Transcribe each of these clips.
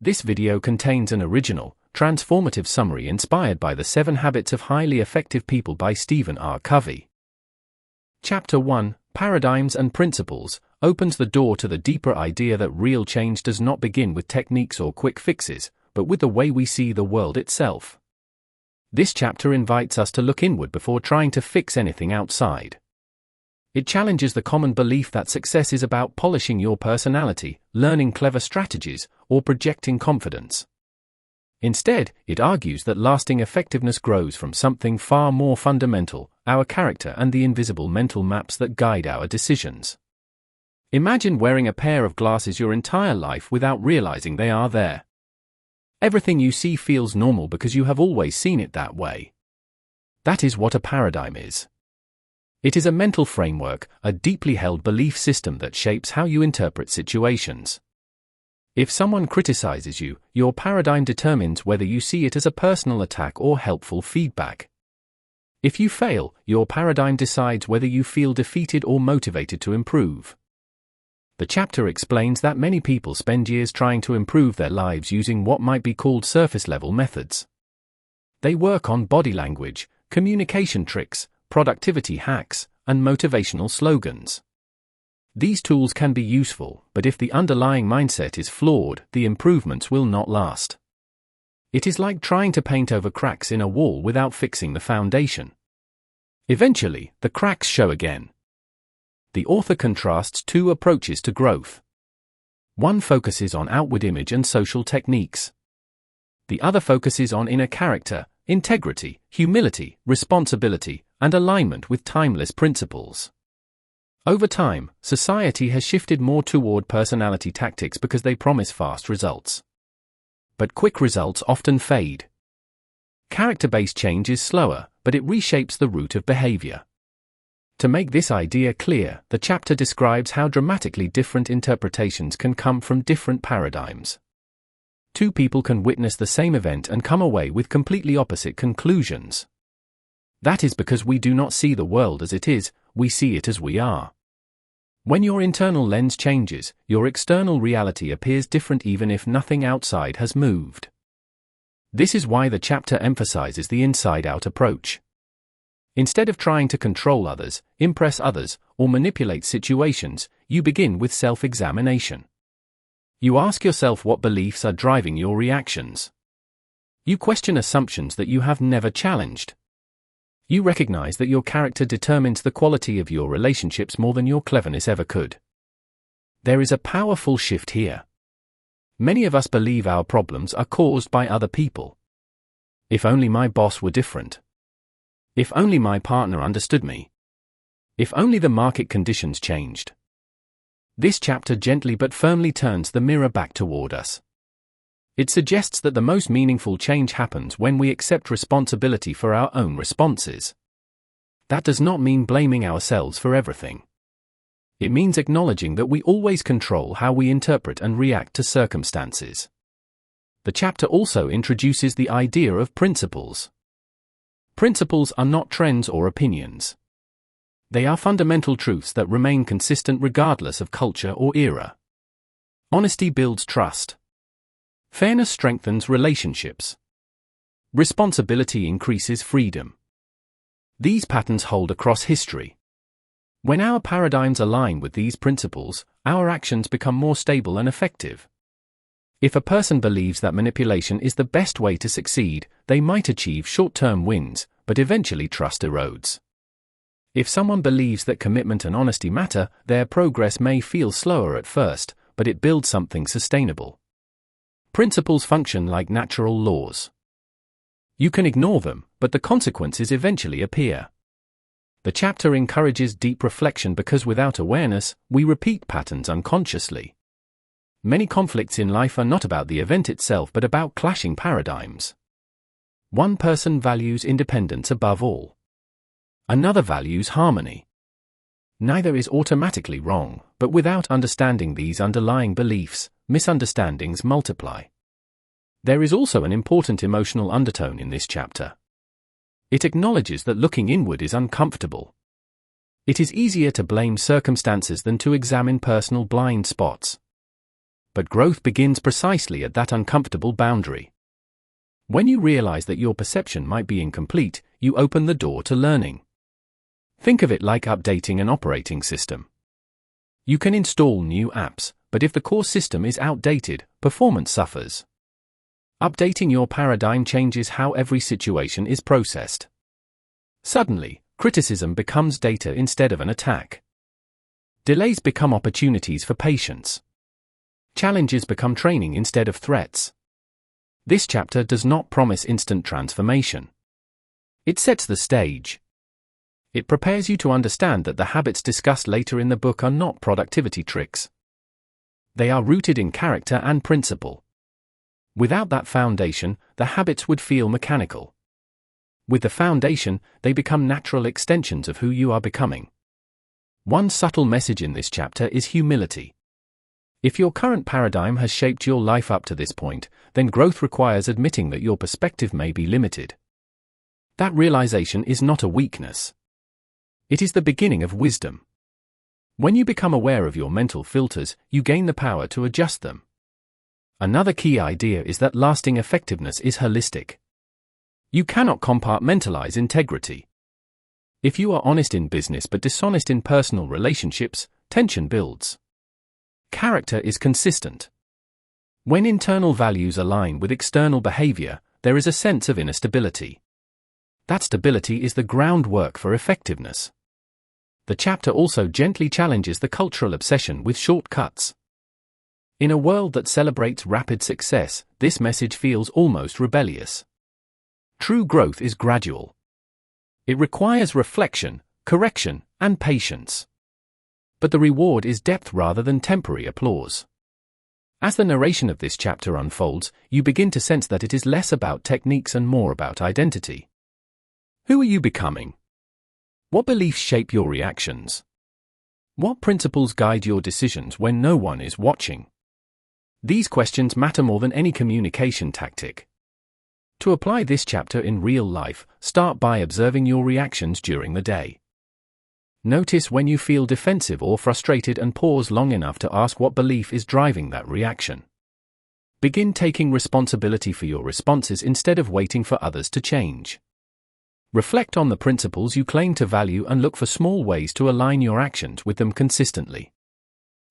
This video contains an original, transformative summary inspired by the 7 Habits of Highly Effective People by Stephen R. Covey. Chapter 1, Paradigms and Principles, opens the door to the deeper idea that real change does not begin with techniques or quick fixes, but with the way we see the world itself. This chapter invites us to look inward before trying to fix anything outside. It challenges the common belief that success is about polishing your personality, learning clever strategies, or projecting confidence. Instead, it argues that lasting effectiveness grows from something far more fundamental, our character and the invisible mental maps that guide our decisions. Imagine wearing a pair of glasses your entire life without realizing they are there. Everything you see feels normal because you have always seen it that way. That is what a paradigm is. It is a mental framework, a deeply held belief system that shapes how you interpret situations. If someone criticizes you, your paradigm determines whether you see it as a personal attack or helpful feedback. If you fail, your paradigm decides whether you feel defeated or motivated to improve. The chapter explains that many people spend years trying to improve their lives using what might be called surface-level methods. They work on body language, communication tricks, productivity hacks, and motivational slogans. These tools can be useful, but if the underlying mindset is flawed, the improvements will not last. It is like trying to paint over cracks in a wall without fixing the foundation. Eventually, the cracks show again. The author contrasts 2 approaches to growth. One focuses on outward image and social techniques. The other focuses on inner character, integrity, humility, responsibility, and alignment with timeless principles. Over time, society has shifted more toward personality tactics because they promise fast results. But quick results often fade. Character-based change is slower, but it reshapes the root of behavior. To make this idea clear, the chapter describes how dramatically different interpretations can come from different paradigms. 2 people can witness the same event and come away with completely opposite conclusions. That is because we do not see the world as it is, we see it as we are. When your internal lens changes, your external reality appears different even if nothing outside has moved. This is why the chapter emphasizes the inside-out approach. Instead of trying to control others, impress others, or manipulate situations, you begin with self-examination. You ask yourself what beliefs are driving your reactions. You question assumptions that you have never challenged. You recognize that your character determines the quality of your relationships more than your cleverness ever could. There is a powerful shift here. Many of us believe our problems are caused by other people. If only my boss were different. If only my partner understood me. If only the market conditions changed. This chapter gently but firmly turns the mirror back toward us. It suggests that the most meaningful change happens when we accept responsibility for our own responses. That does not mean blaming ourselves for everything. It means acknowledging that we always control how we interpret and react to circumstances. The chapter also introduces the idea of principles. Principles are not trends or opinions. They are fundamental truths that remain consistent regardless of culture or era. Honesty builds trust. Fairness strengthens relationships. Responsibility increases freedom. These patterns hold across history. When our paradigms align with these principles, our actions become more stable and effective. If a person believes that manipulation is the best way to succeed, they might achieve short-term wins, but eventually trust erodes. If someone believes that commitment and honesty matter, their progress may feel slower at first, but it builds something sustainable. Principles function like natural laws. You can ignore them, but the consequences eventually appear. The chapter encourages deep reflection because without awareness, we repeat patterns unconsciously. Many conflicts in life are not about the event itself but about clashing paradigms. One person values independence above all. Another values harmony. Neither is automatically wrong, but without understanding these underlying beliefs, misunderstandings multiply. There is also an important emotional undertone in this chapter. It acknowledges that looking inward is uncomfortable. It is easier to blame circumstances than to examine personal blind spots. But growth begins precisely at that uncomfortable boundary. When you realize that your perception might be incomplete, you open the door to learning. Think of it like updating an operating system. You can install new apps, but if the core system is outdated, performance suffers. Updating your paradigm changes how every situation is processed. Suddenly, criticism becomes data instead of an attack. Delays become opportunities for patience. Challenges become training instead of threats. This chapter does not promise instant transformation. It sets the stage. It prepares you to understand that the habits discussed later in the book are not productivity tricks. They are rooted in character and principle. Without that foundation, the habits would feel mechanical. With the foundation, they become natural extensions of who you are becoming. One subtle message in this chapter is humility. If your current paradigm has shaped your life up to this point, then growth requires admitting that your perspective may be limited. That realization is not a weakness. It is the beginning of wisdom. When you become aware of your mental filters, you gain the power to adjust them. Another key idea is that lasting effectiveness is holistic. You cannot compartmentalize integrity. If you are honest in business but dishonest in personal relationships, tension builds. Character is consistent. When internal values align with external behavior, there is a sense of inner stability. That stability is the groundwork for effectiveness. The chapter also gently challenges the cultural obsession with shortcuts. In a world that celebrates rapid success, this message feels almost rebellious. True growth is gradual. It requires reflection, correction, and patience. But the reward is depth rather than temporary applause. As the narration of this chapter unfolds, you begin to sense that it is less about techniques and more about identity. Who are you becoming? What beliefs shape your reactions? What principles guide your decisions when no one is watching? These questions matter more than any communication tactic. To apply this chapter in real life, start by observing your reactions during the day. Notice when you feel defensive or frustrated and pause long enough to ask what belief is driving that reaction. Begin taking responsibility for your responses instead of waiting for others to change. Reflect on the principles you claim to value and look for small ways to align your actions with them consistently.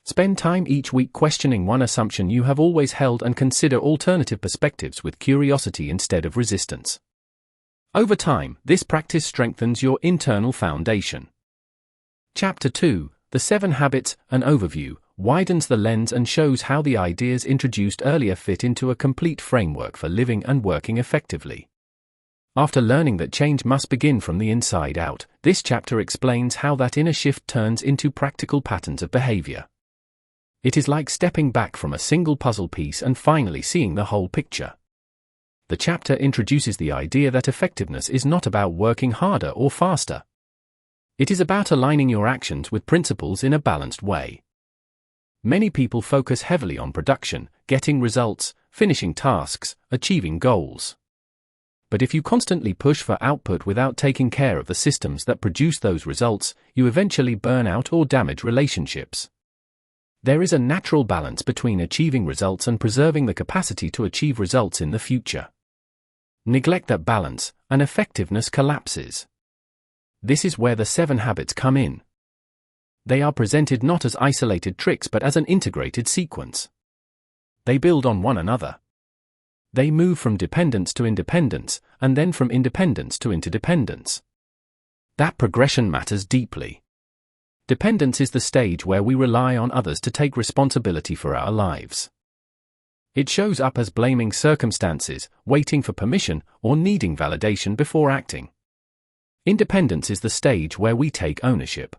Spend time each week questioning one assumption you have always held and consider alternative perspectives with curiosity instead of resistance. Over time, this practice strengthens your internal foundation. Chapter 2, The 7 Habits, an Overview, widens the lens and shows how the ideas introduced earlier fit into a complete framework for living and working effectively. After learning that change must begin from the inside out, this chapter explains how that inner shift turns into practical patterns of behavior. It is like stepping back from a single puzzle piece and finally seeing the whole picture. The chapter introduces the idea that effectiveness is not about working harder or faster. It is about aligning your actions with principles in a balanced way. Many people focus heavily on production, getting results, finishing tasks, achieving goals. But if you constantly push for output without taking care of the systems that produce those results, you eventually burn out or damage relationships. There is a natural balance between achieving results and preserving the capacity to achieve results in the future. Neglect that balance, and effectiveness collapses. This is where the 7 habits come in. They are presented not as isolated tricks but as an integrated sequence. They build on one another. They move from dependence to independence, and then from independence to interdependence. That progression matters deeply. Dependence is the stage where we rely on others to take responsibility for our lives. It shows up as blaming circumstances, waiting for permission, or needing validation before acting. Independence is the stage where we take ownership.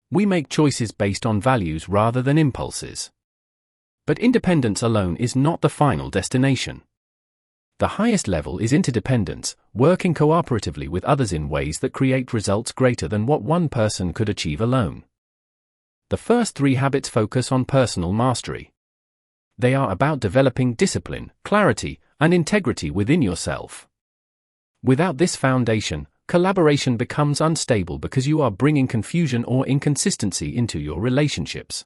We make choices based on values rather than impulses. But independence alone is not the final destination. The highest level is interdependence, working cooperatively with others in ways that create results greater than what one person could achieve alone. The first 3 habits focus on personal mastery. They are about developing discipline, clarity, and integrity within yourself. Without this foundation, collaboration becomes unstable because you are bringing confusion or inconsistency into your relationships.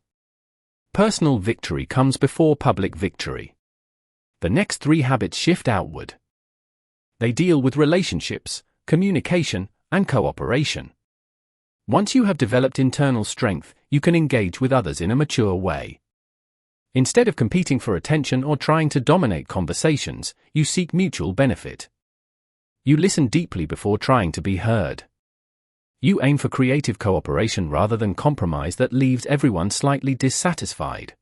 Personal victory comes before public victory. The next 3 habits shift outward. They deal with relationships, communication, and cooperation. Once you have developed internal strength, you can engage with others in a mature way. Instead of competing for attention or trying to dominate conversations, you seek mutual benefit. You listen deeply before trying to be heard. You aim for creative cooperation rather than compromise that leaves everyone slightly dissatisfied.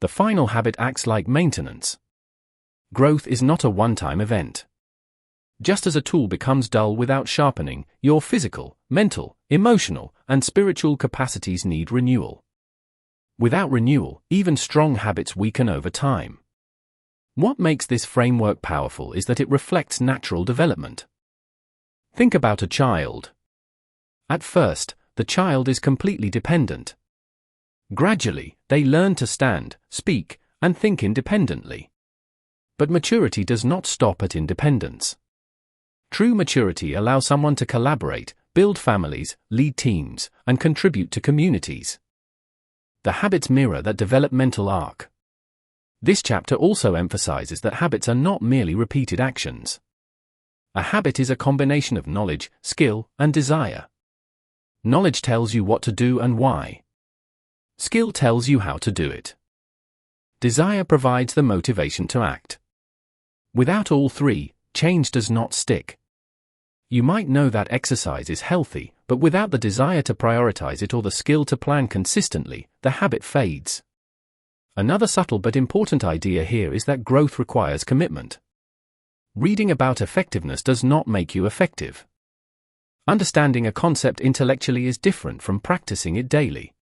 The final habit acts like maintenance. Growth is not a one-time event. Just as a tool becomes dull without sharpening, your physical, mental, emotional, and spiritual capacities need renewal. Without renewal, even strong habits weaken over time. What makes this framework powerful is that it reflects natural development. Think about a child. At first, the child is completely dependent. Gradually, they learn to stand, speak, and think independently. But maturity does not stop at independence. True maturity allows someone to collaborate, build families, lead teams, and contribute to communities. The habits mirror that developmental arc. This chapter also emphasizes that habits are not merely repeated actions. A habit is a combination of knowledge, skill, and desire. Knowledge tells you what to do and why. Skill tells you how to do it. Desire provides the motivation to act. Without all 3, change does not stick. You might know that exercise is healthy, but without the desire to prioritize it or the skill to plan consistently, the habit fades. Another subtle but important idea here is that growth requires commitment. Reading about effectiveness does not make you effective. Understanding a concept intellectually is different from practicing it daily.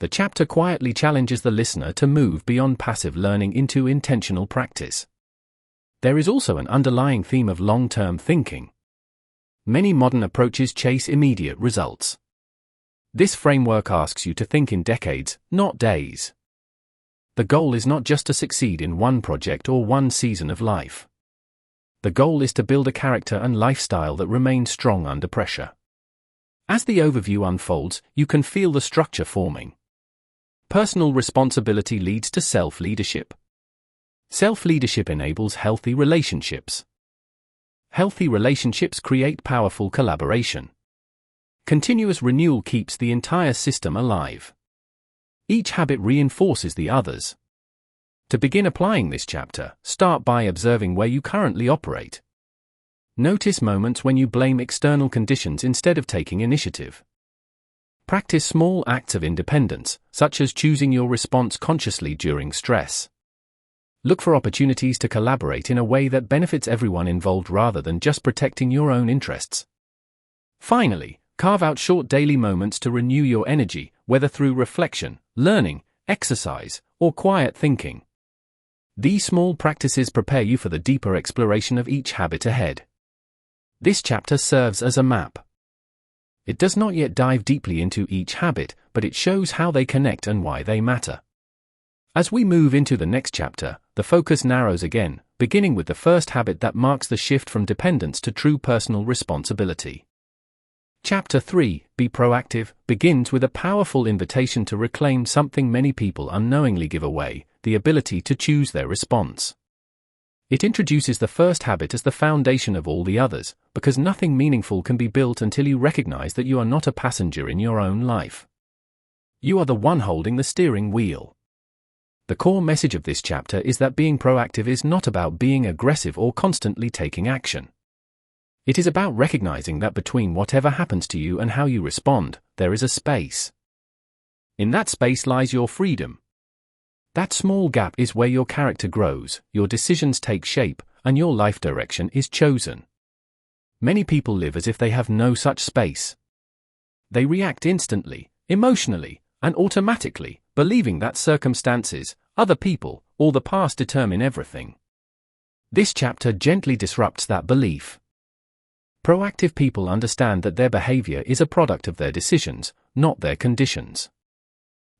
The chapter quietly challenges the listener to move beyond passive learning into intentional practice. There is also an underlying theme of long-term thinking. Many modern approaches chase immediate results. This framework asks you to think in decades, not days. The goal is not just to succeed in one project or one season of life. The goal is to build a character and lifestyle that remain strong under pressure. As the overview unfolds, you can feel the structure forming. Personal responsibility leads to self-leadership. Self-leadership enables healthy relationships. Healthy relationships create powerful collaboration. Continuous renewal keeps the entire system alive. Each habit reinforces the others. To begin applying this chapter, start by observing where you currently operate. Notice moments when you blame external conditions instead of taking initiative. Practice small acts of independence, such as choosing your response consciously during stress. Look for opportunities to collaborate in a way that benefits everyone involved rather than just protecting your own interests. Finally, carve out short daily moments to renew your energy, whether through reflection, learning, exercise, or quiet thinking. These small practices prepare you for the deeper exploration of each habit ahead. This chapter serves as a map. It does not yet dive deeply into each habit, but it shows how they connect and why they matter. As we move into the next chapter, the focus narrows again, beginning with the first habit that marks the shift from dependence to true personal responsibility. Chapter 3, Be Proactive, begins with a powerful invitation to reclaim something many people unknowingly give away, the ability to choose their response. It introduces the first habit as the foundation of all the others, because nothing meaningful can be built until you recognize that you are not a passenger in your own life. You are the one holding the steering wheel. The core message of this chapter is that being proactive is not about being aggressive or constantly taking action. It is about recognizing that between whatever happens to you and how you respond, there is a space. In that space lies your freedom. That small gap is where your character grows, your decisions take shape, and your life direction is chosen. Many people live as if they have no such space. They react instantly, emotionally, and automatically, believing that circumstances, other people, or the past determine everything. This chapter gently disrupts that belief. Proactive people understand that their behavior is a product of their decisions, not their conditions.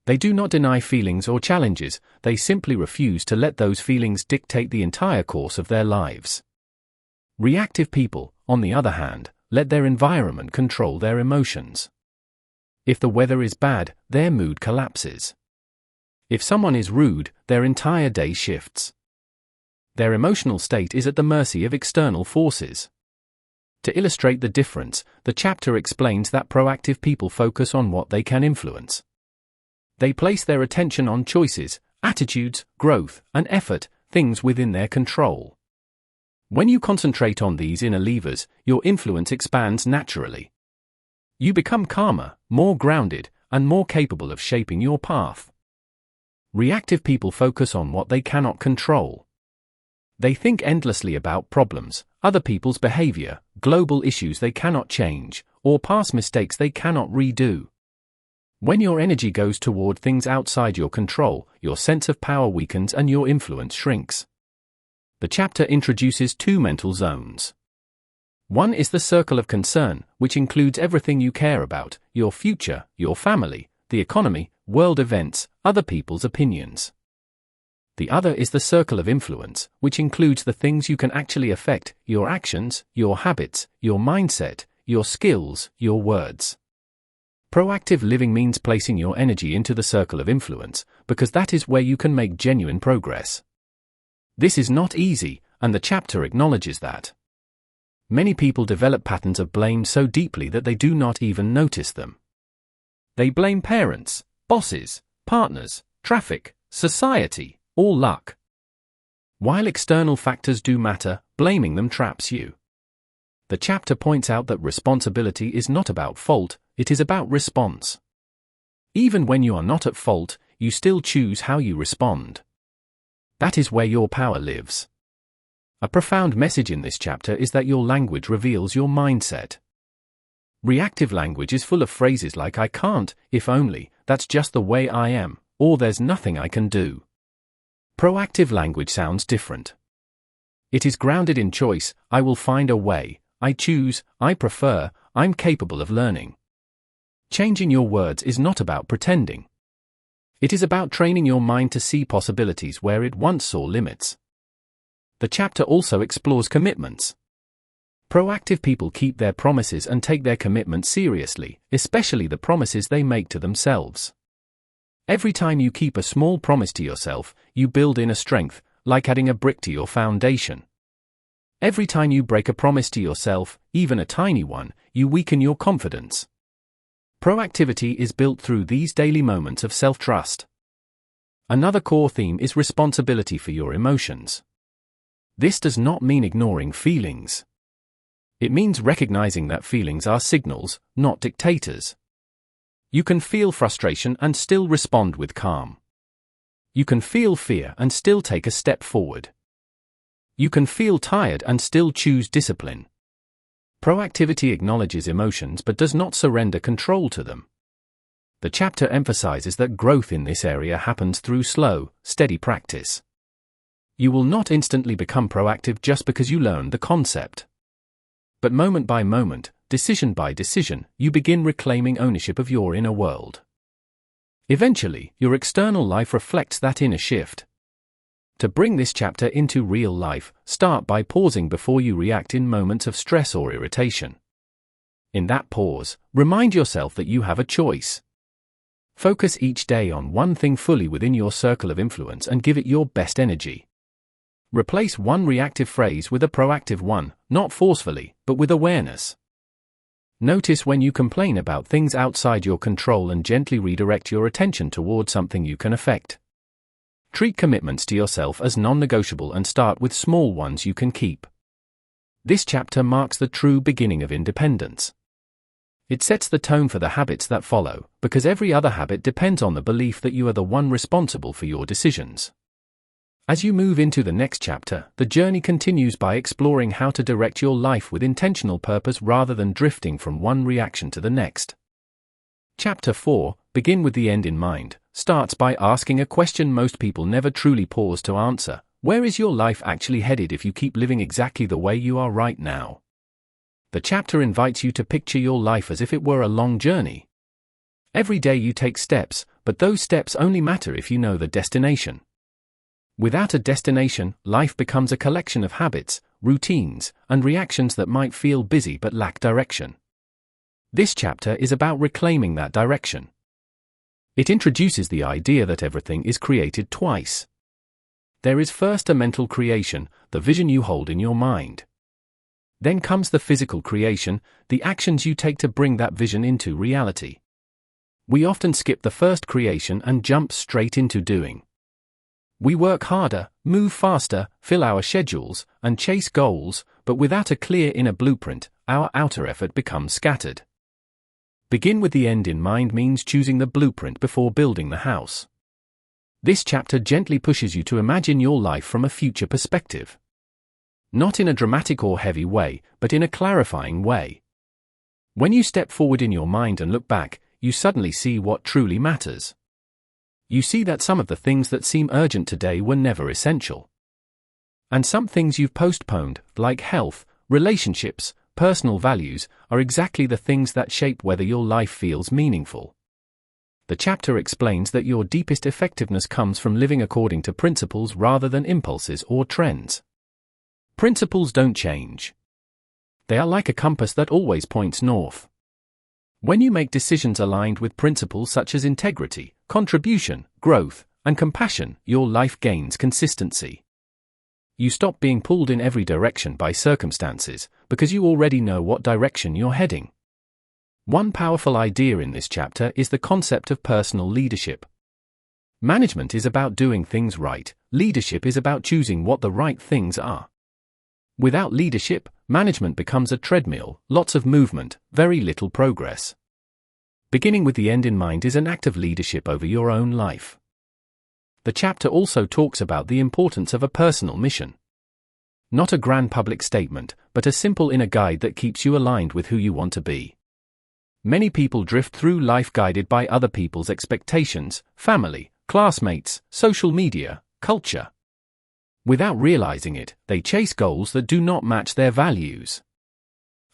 They do not deny feelings or challenges, they simply refuse to let those feelings dictate the entire course of their lives. Reactive people, on the other hand, let their environment control their emotions. If the weather is bad, their mood collapses. If someone is rude, their entire day shifts. Their emotional state is at the mercy of external forces. To illustrate the difference, the chapter explains that proactive people focus on what they can influence. They place their attention on choices, attitudes, growth, and effort, things within their control. When you concentrate on these inner levers, your influence expands naturally. You become calmer, more grounded, and more capable of shaping your path. Reactive people focus on what they cannot control. They think endlessly about problems, other people's behavior, global issues they cannot change, or past mistakes they cannot redo. When your energy goes toward things outside your control, your sense of power weakens and your influence shrinks. The chapter introduces two mental zones. One is the circle of concern, which includes everything you care about, your future, your family, the economy, world events, other people's opinions. The other is the circle of influence, which includes the things you can actually affect, your actions, your habits, your mindset, your skills, your words. Proactive living means placing your energy into the circle of influence, because that is where you can make genuine progress. This is not easy, and the chapter acknowledges that. Many people develop patterns of blame so deeply that they do not even notice them. They blame parents, bosses, partners, traffic, society, or luck. While external factors do matter, blaming them traps you. The chapter points out that responsibility is not about fault, it is about response. Even when you are not at fault, you still choose how you respond. That is where your power lives. A profound message in this chapter is that your language reveals your mindset. Reactive language is full of phrases like "I can't," "if only," "that's just the way I am," or "there's nothing I can do." Proactive language sounds different. It is grounded in choice, "I will find a way," "I choose," "I prefer," "I'm capable of learning." Changing your words is not about pretending. It is about training your mind to see possibilities where it once saw limits. The chapter also explores commitments. Proactive people keep their promises and take their commitments seriously, especially the promises they make to themselves. Every time you keep a small promise to yourself, you build inner strength, like adding a brick to your foundation. Every time you break a promise to yourself, even a tiny one, you weaken your confidence. Proactivity is built through these daily moments of self-trust. Another core theme is responsibility for your emotions. This does not mean ignoring feelings. It means recognizing that feelings are signals, not dictators. You can feel frustration and still respond with calm. You can feel fear and still take a step forward. You can feel tired and still choose discipline. Proactivity acknowledges emotions but does not surrender control to them. The chapter emphasizes that growth in this area happens through slow, steady practice. You will not instantly become proactive just because you learn the concept. But moment by moment, decision by decision, you begin reclaiming ownership of your inner world. Eventually, your external life reflects that inner shift. To bring this chapter into real life, start by pausing before you react in moments of stress or irritation. In that pause, remind yourself that you have a choice. Focus each day on one thing fully within your circle of influence and give it your best energy. Replace one reactive phrase with a proactive one, not forcefully, but with awareness. Notice when you complain about things outside your control and gently redirect your attention toward something you can affect. Treat commitments to yourself as non-negotiable and start with small ones you can keep. This chapter marks the true beginning of independence. It sets the tone for the habits that follow, because every other habit depends on the belief that you are the one responsible for your decisions. As you move into the next chapter, the journey continues by exploring how to direct your life with intentional purpose rather than drifting from one reaction to the next. Chapter 4, Begin with the End in Mind, starts by asking a question most people never truly pause to answer. Where is your life actually headed if you keep living exactly the way you are right now? The chapter invites you to picture your life as if it were a long journey. Every day you take steps, but those steps only matter if you know the destination. Without a destination, life becomes a collection of habits, routines, and reactions that might feel busy but lack direction. This chapter is about reclaiming that direction. It introduces the idea that everything is created twice. There is first a mental creation, the vision you hold in your mind. Then comes the physical creation, the actions you take to bring that vision into reality. We often skip the first creation and jump straight into doing. We work harder, move faster, fill our schedules, and chase goals, but without a clear inner blueprint, our outer effort becomes scattered. Begin with the end in mind means choosing the blueprint before building the house. This chapter gently pushes you to imagine your life from a future perspective. Not in a dramatic or heavy way, but in a clarifying way. When you step forward in your mind and look back, you suddenly see what truly matters. You see that some of the things that seem urgent today were never essential. And some things you've postponed, like health, relationships, personal values, are exactly the things that shape whether your life feels meaningful. The chapter explains that your deepest effectiveness comes from living according to principles rather than impulses or trends. Principles don't change. They are like a compass that always points north. When you make decisions aligned with principles such as integrity, contribution, growth, and compassion, your life gains consistency. You stop being pulled in every direction by circumstances, because you already know what direction you're heading. One powerful idea in this chapter is the concept of personal leadership. Management is about doing things right, leadership is about choosing what the right things are. Without leadership, management becomes a treadmill, lots of movement, very little progress. Beginning with the end in mind is an act of leadership over your own life. The chapter also talks about the importance of a personal mission. Not a grand public statement, but a simple inner guide that keeps you aligned with who you want to be. Many people drift through life guided by other people's expectations, family, classmates, social media, culture. Without realizing it, they chase goals that do not match their values.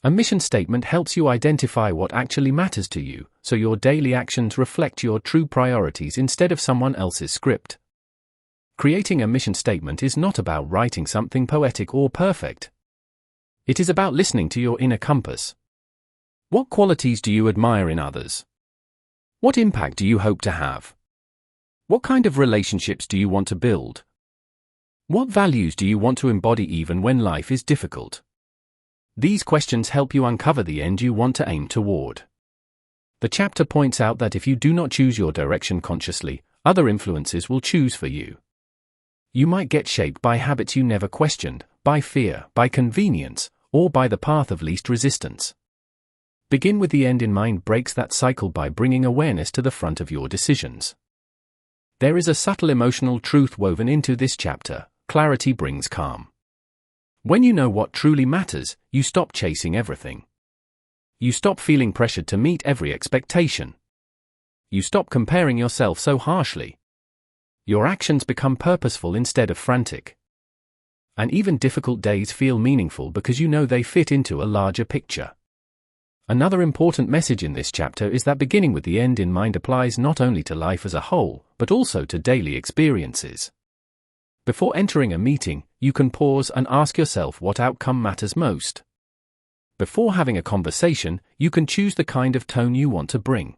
A mission statement helps you identify what actually matters to you, so your daily actions reflect your true priorities instead of someone else's script. Creating a mission statement is not about writing something poetic or perfect. It is about listening to your inner compass. What qualities do you admire in others? What impact do you hope to have? What kind of relationships do you want to build? What values do you want to embody even when life is difficult? These questions help you uncover the end you want to aim toward. The chapter points out that if you do not choose your direction consciously, other influences will choose for you. You might get shaped by habits you never questioned, by fear, by convenience, or by the path of least resistance. Begin with the end in mind breaks that cycle by bringing awareness to the front of your decisions. There is a subtle emotional truth woven into this chapter: clarity brings calm. When you know what truly matters, you stop chasing everything. You stop feeling pressured to meet every expectation. You stop comparing yourself so harshly. Your actions become purposeful instead of frantic. And even difficult days feel meaningful because you know they fit into a larger picture. Another important message in this chapter is that beginning with the end in mind applies not only to life as a whole, but also to daily experiences. Before entering a meeting, you can pause and ask yourself what outcome matters most. Before having a conversation, you can choose the kind of tone you want to bring.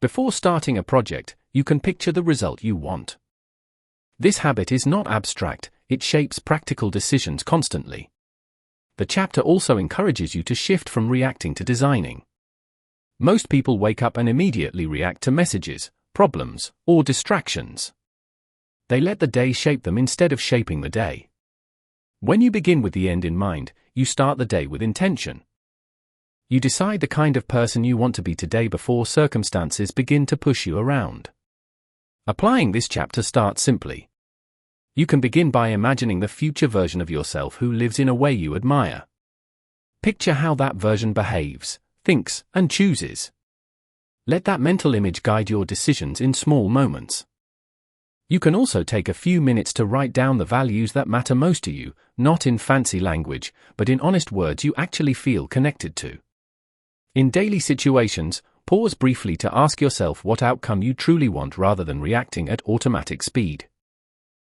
Before starting a project, you can picture the result you want. This habit is not abstract, it shapes practical decisions constantly. The chapter also encourages you to shift from reacting to designing. Most people wake up and immediately react to messages, problems, or distractions. They let the day shape them instead of shaping the day. When you begin with the end in mind, you start the day with intention. You decide the kind of person you want to be today before circumstances begin to push you around. Applying this chapter starts simply. You can begin by imagining the future version of yourself who lives in a way you admire. Picture how that version behaves, thinks, and chooses. Let that mental image guide your decisions in small moments. You can also take a few minutes to write down the values that matter most to you, not in fancy language, but in honest words you actually feel connected to. In daily situations, pause briefly to ask yourself what outcome you truly want rather than reacting at automatic speed.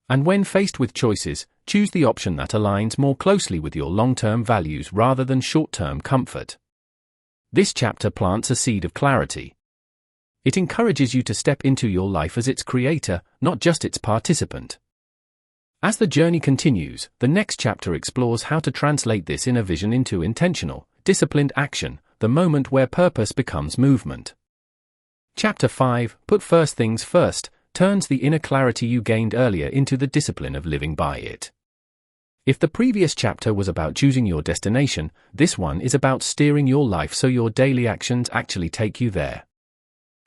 And when faced with choices, choose the option that aligns more closely with your long-term values rather than short-term comfort. This chapter plants a seed of clarity. It encourages you to step into your life as its creator, not just its participant. As the journey continues, the next chapter explores how to translate this inner vision into intentional, disciplined action, the moment where purpose becomes movement. Chapter 5, Put First Things First, turns the inner clarity you gained earlier into the discipline of living by it. If the previous chapter was about choosing your destination, this one is about steering your life so your daily actions actually take you there.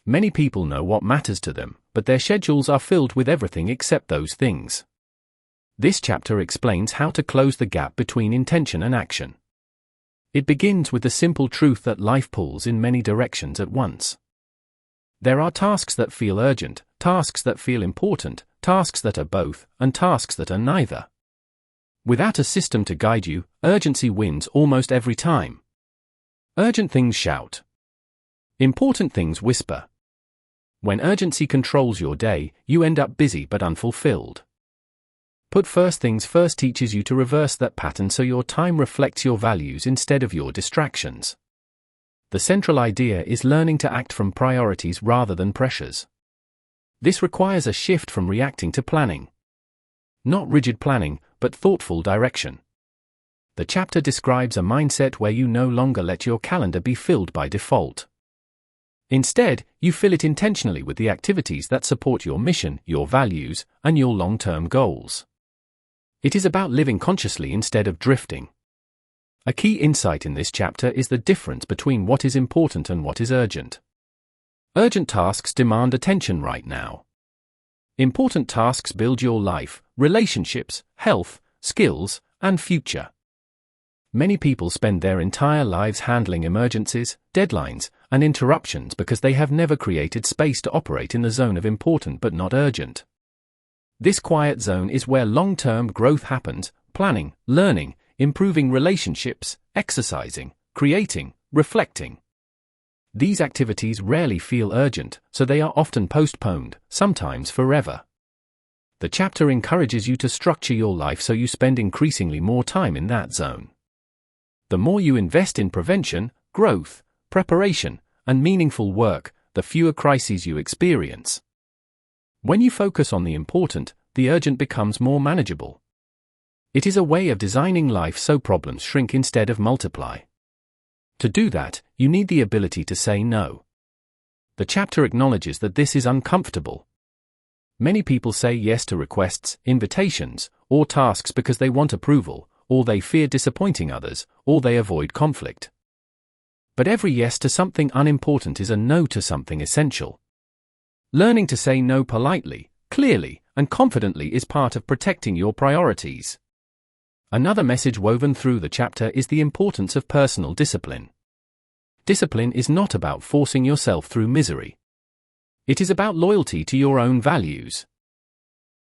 Many people know what matters to them, but their schedules are filled with everything except those things. This chapter explains how to close the gap between intention and action. It begins with the simple truth that life pulls in many directions at once. There are tasks that feel urgent, tasks that feel important, tasks that are both, and tasks that are neither. Without a system to guide you, urgency wins almost every time. Urgent things shout. Important things whisper. When urgency controls your day, you end up busy but unfulfilled. Put first things first teaches you to reverse that pattern so your time reflects your values instead of your distractions. The central idea is learning to act from priorities rather than pressures. This requires a shift from reacting to planning. Not rigid planning, but thoughtful direction. The chapter describes a mindset where you no longer let your calendar be filled by default. Instead, you fill it intentionally with the activities that support your mission, your values, and your long-term goals. It is about living consciously instead of drifting. A key insight in this chapter is the difference between what is important and what is urgent. Urgent tasks demand attention right now. Important tasks build your life, relationships, health, skills, and future. Many people spend their entire lives handling emergencies, deadlines, and interruptions because they have never created space to operate in the zone of important but not urgent. This quiet zone is where long-term growth happens, planning, learning, improving relationships, exercising, creating, reflecting. These activities rarely feel urgent, so they are often postponed, sometimes forever. The chapter encourages you to structure your life so you spend increasingly more time in that zone. The more you invest in prevention, growth, preparation, and meaningful work, the fewer crises you experience. When you focus on the important, the urgent becomes more manageable. It is a way of designing life so problems shrink instead of multiply. To do that, you need the ability to say no. The chapter acknowledges that this is uncomfortable. Many people say yes to requests, invitations, or tasks because they want approval, or they fear disappointing others, or they avoid conflict. But every yes to something unimportant is a no to something essential. Learning to say no politely, clearly, and confidently is part of protecting your priorities. Another message woven through the chapter is the importance of personal discipline. Discipline is not about forcing yourself through misery. It is about loyalty to your own values.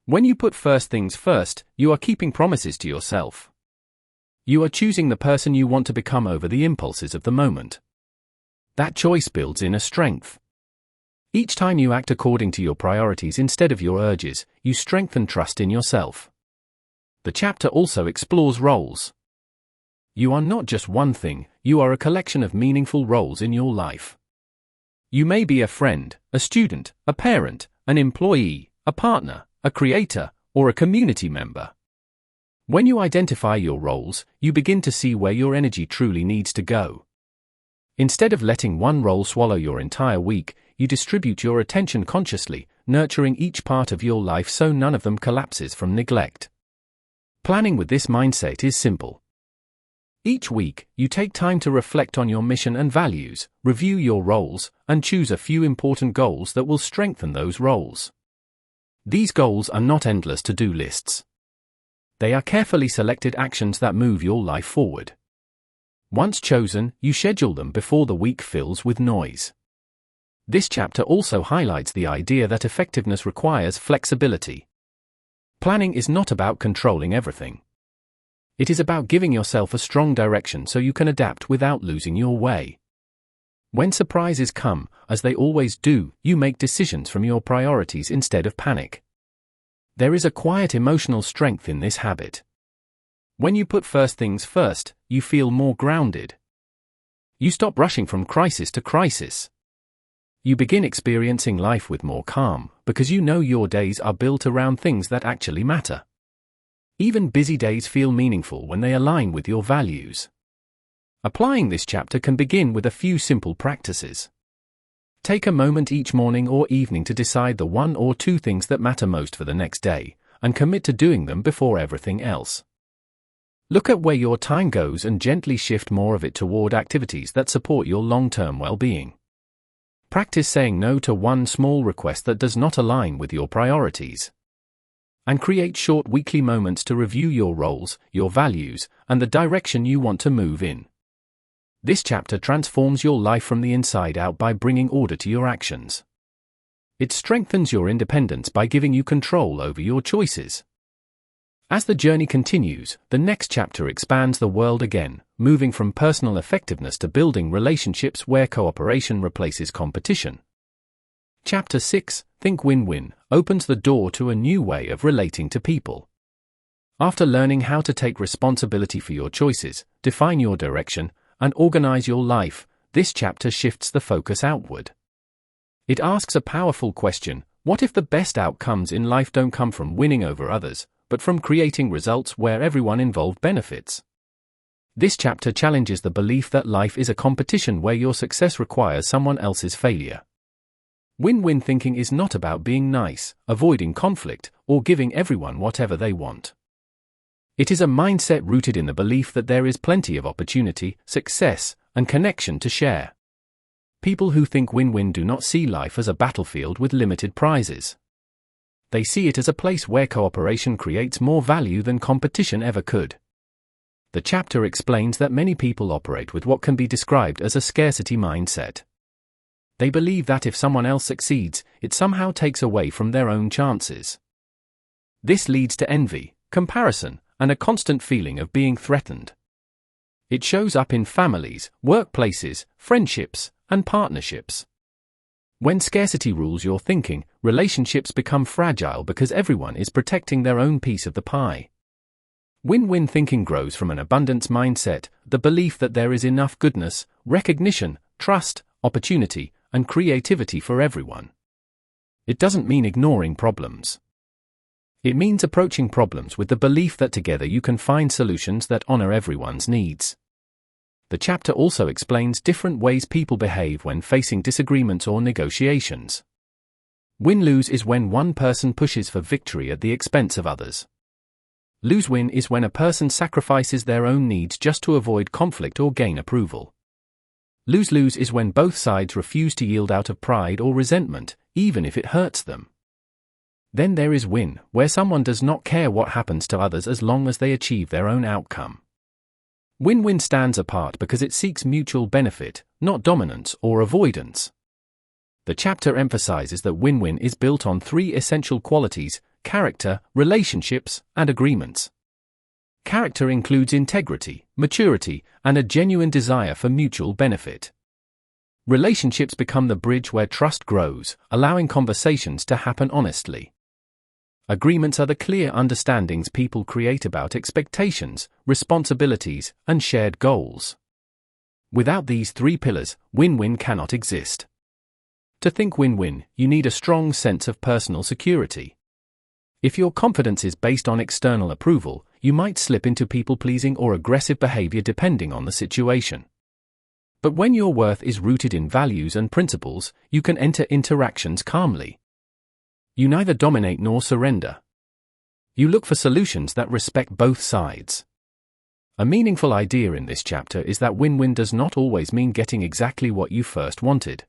When you put first things first, you are keeping promises to yourself. You are choosing the person you want to become over the impulses of the moment. That choice builds inner strength. Each time you act according to your priorities instead of your urges, you strengthen trust in yourself. The chapter also explores roles. You are not just one thing, you are a collection of meaningful roles in your life. You may be a friend, a student, a parent, an employee, a partner, a creator, or a community member. When you identify your roles, you begin to see where your energy truly needs to go. Instead of letting one role swallow your entire week, you distribute your attention consciously, nurturing each part of your life so none of them collapses from neglect. Planning with this mindset is simple. Each week, you take time to reflect on your mission and values, review your roles, and choose a few important goals that will strengthen those roles. These goals are not endless to-do lists. They are carefully selected actions that move your life forward. Once chosen, you schedule them before the week fills with noise. This chapter also highlights the idea that effectiveness requires flexibility. Planning is not about controlling everything. It is about giving yourself a strong direction so you can adapt without losing your way. When surprises come, as they always do, you make decisions from your priorities instead of panic. There is a quiet emotional strength in this habit. When you put first things first, you feel more grounded. You stop rushing from crisis to crisis. You begin experiencing life with more calm, because you know your days are built around things that actually matter. Even busy days feel meaningful when they align with your values. Applying this chapter can begin with a few simple practices. Take a moment each morning or evening to decide the 1 or 2 things that matter most for the next day, and commit to doing them before everything else. Look at where your time goes and gently shift more of it toward activities that support your long-term well-being. Practice saying no to one small request that does not align with your priorities. And create short weekly moments to review your roles, your values, and the direction you want to move in. This chapter transforms your life from the inside out by bringing order to your actions. It strengthens your independence by giving you control over your choices. As the journey continues, the next chapter expands the world again, moving from personal effectiveness to building relationships where cooperation replaces competition. Chapter 6, Think Win-Win, opens the door to a new way of relating to people. After learning how to take responsibility for your choices, define your direction, and organize your life, this chapter shifts the focus outward. It asks a powerful question: what if the best outcomes in life don't come from winning over others, but from creating results where everyone involved benefits? This chapter challenges the belief that life is a competition where your success requires someone else's failure. Win-win thinking is not about being nice, avoiding conflict, or giving everyone whatever they want. It is a mindset rooted in the belief that there is plenty of opportunity, success, and connection to share. People who think win-win do not see life as a battlefield with limited prizes. They see it as a place where cooperation creates more value than competition ever could. The chapter explains that many people operate with what can be described as a scarcity mindset. They believe that if someone else succeeds, it somehow takes away from their own chances. This leads to envy, comparison, and a constant feeling of being threatened. It shows up in families, workplaces, friendships, and partnerships. When scarcity rules your thinking, relationships become fragile because everyone is protecting their own piece of the pie. Win-win thinking grows from an abundance mindset, the belief that there is enough goodness, recognition, trust, opportunity, and creativity for everyone. It doesn't mean ignoring problems. It means approaching problems with the belief that together you can find solutions that honor everyone's needs. The chapter also explains different ways people behave when facing disagreements or negotiations. Win-lose is when one person pushes for victory at the expense of others. Lose-win is when a person sacrifices their own needs just to avoid conflict or gain approval. Lose-lose is when both sides refuse to yield out of pride or resentment, even if it hurts them. Then there is win, where someone does not care what happens to others as long as they achieve their own outcome. Win-win stands apart because it seeks mutual benefit, not dominance or avoidance. The chapter emphasizes that win-win is built on 3 essential qualities: character, relationships, and agreements. Character includes integrity, maturity, and a genuine desire for mutual benefit. Relationships become the bridge where trust grows, allowing conversations to happen honestly. Agreements are the clear understandings people create about expectations, responsibilities, and shared goals. Without these 3 pillars, win-win cannot exist. To think win-win, you need a strong sense of personal security. If your confidence is based on external approval, you might slip into people-pleasing or aggressive behavior depending on the situation. But when your worth is rooted in values and principles, you can enter interactions calmly. You neither dominate nor surrender. You look for solutions that respect both sides. A meaningful idea in this chapter is that win-win does not always mean getting exactly what you first wanted.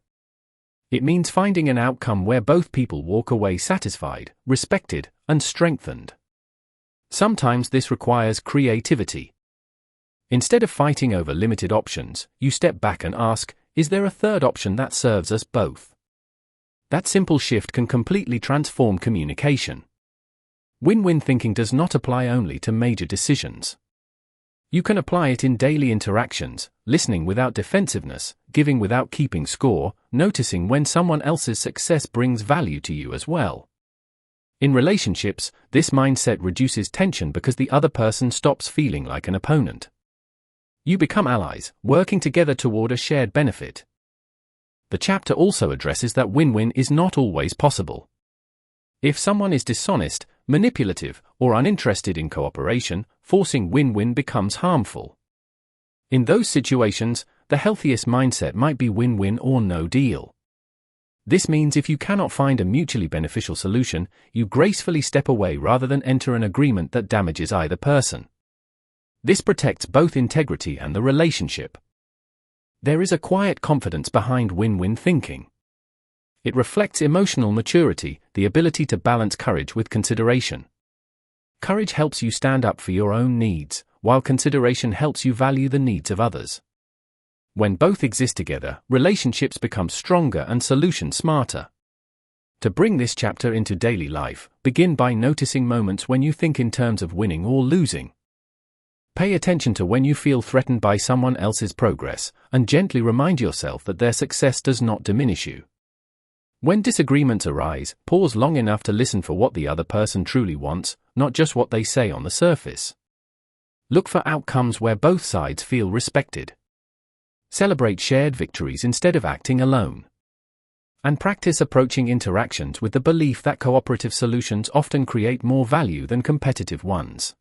It means finding an outcome where both people walk away satisfied, respected, and strengthened. Sometimes this requires creativity. Instead of fighting over limited options, you step back and ask, is there a third option that serves us both? That simple shift can completely transform communication. Win-win thinking does not apply only to major decisions. You can apply it in daily interactions, listening without defensiveness, giving without keeping score, noticing when someone else's success brings value to you as well. In relationships, this mindset reduces tension because the other person stops feeling like an opponent. You become allies, working together toward a shared benefit. The chapter also addresses that win-win is not always possible. If someone is dishonest, manipulative, or uninterested in cooperation, forcing win-win becomes harmful. In those situations, the healthiest mindset might be win-win or no deal. This means if you cannot find a mutually beneficial solution, you gracefully step away rather than enter an agreement that damages either person. This protects both integrity and the relationship. There is a quiet confidence behind win-win thinking. It reflects emotional maturity, the ability to balance courage with consideration. Courage helps you stand up for your own needs, while consideration helps you value the needs of others. When both exist together, relationships become stronger and solutions smarter. To bring this chapter into daily life, begin by noticing moments when you think in terms of winning or losing. Pay attention to when you feel threatened by someone else's progress, and gently remind yourself that their success does not diminish you. When disagreements arise, pause long enough to listen for what the other person truly wants, not just what they say on the surface. Look for outcomes where both sides feel respected. Celebrate shared victories instead of acting alone. And practice approaching interactions with the belief that cooperative solutions often create more value than competitive ones.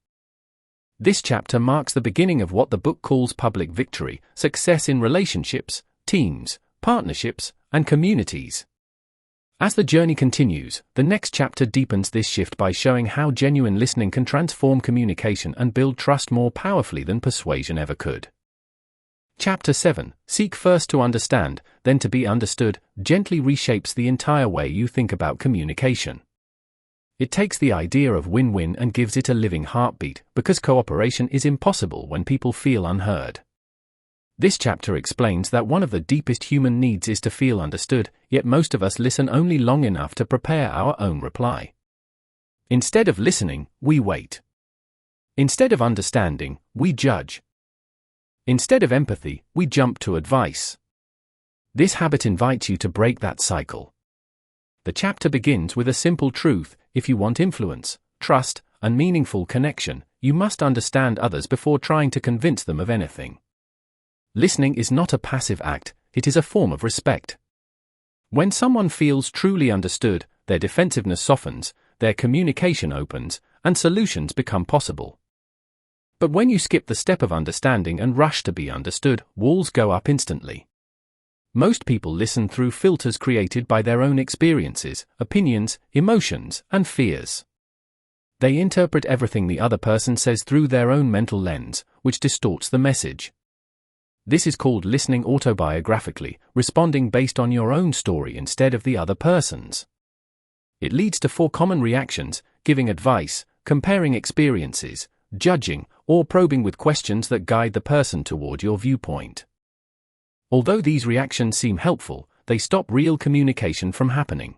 This chapter marks the beginning of what the book calls public victory, success in relationships, teams, partnerships, and communities. As the journey continues, the next chapter deepens this shift by showing how genuine listening can transform communication and build trust more powerfully than persuasion ever could. Chapter 7, Seek First to Understand, Then to Be Understood, gently reshapes the entire way you think about communication. It takes the idea of win-win and gives it a living heartbeat, because cooperation is impossible when people feel unheard. This chapter explains that one of the deepest human needs is to feel understood, yet most of us listen only long enough to prepare our own reply. Instead of listening, we wait. Instead of understanding, we judge. Instead of empathy, we jump to advice. This habit invites you to break that cycle. The chapter begins with a simple truth: if you want influence, trust, and meaningful connection, you must understand others before trying to convince them of anything. Listening is not a passive act, it is a form of respect. When someone feels truly understood, their defensiveness softens, their communication opens, and solutions become possible. But when you skip the step of understanding and rush to be understood, walls go up instantly. Most people listen through filters created by their own experiences, opinions, emotions, and fears. They interpret everything the other person says through their own mental lens, which distorts the message. This is called listening autobiographically, responding based on your own story instead of the other person's. It leads to 4 common reactions: giving advice, comparing experiences, judging, or probing with questions that guide the person toward your viewpoint. Although these reactions seem helpful, they stop real communication from happening.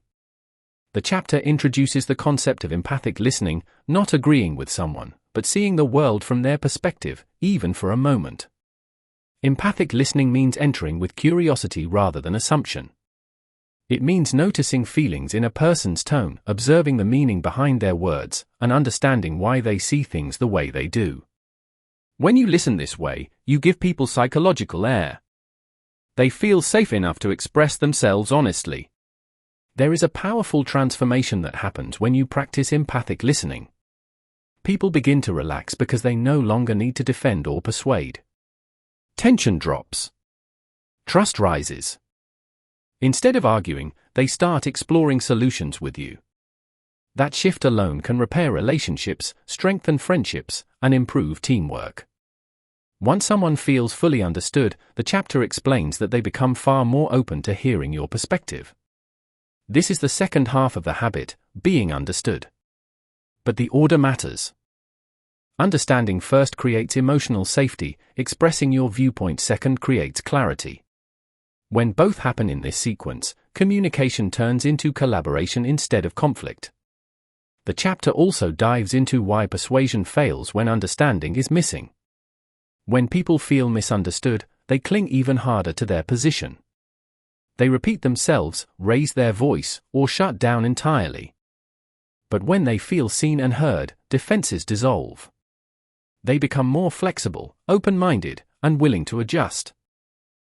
The chapter introduces the concept of empathic listening, not agreeing with someone, but seeing the world from their perspective, even for a moment. Empathic listening means entering with curiosity rather than assumption. It means noticing feelings in a person's tone, observing the meaning behind their words, and understanding why they see things the way they do. When you listen this way, you give people psychological air. They feel safe enough to express themselves honestly. There is a powerful transformation that happens when you practice empathic listening. People begin to relax because they no longer need to defend or persuade. Tension drops. Trust rises. Instead of arguing, they start exploring solutions with you. That shift alone can repair relationships, strengthen friendships, and improve teamwork. Once someone feels fully understood, the chapter explains that they become far more open to hearing your perspective. This is the second half of the habit, being understood. But the order matters. Understanding first creates emotional safety, expressing your viewpoint second creates clarity. When both happen in this sequence, communication turns into collaboration instead of conflict. The chapter also dives into why persuasion fails when understanding is missing. When people feel misunderstood, they cling even harder to their position. They repeat themselves, raise their voice, or shut down entirely. But when they feel seen and heard, defenses dissolve. They become more flexible, open-minded, and willing to adjust.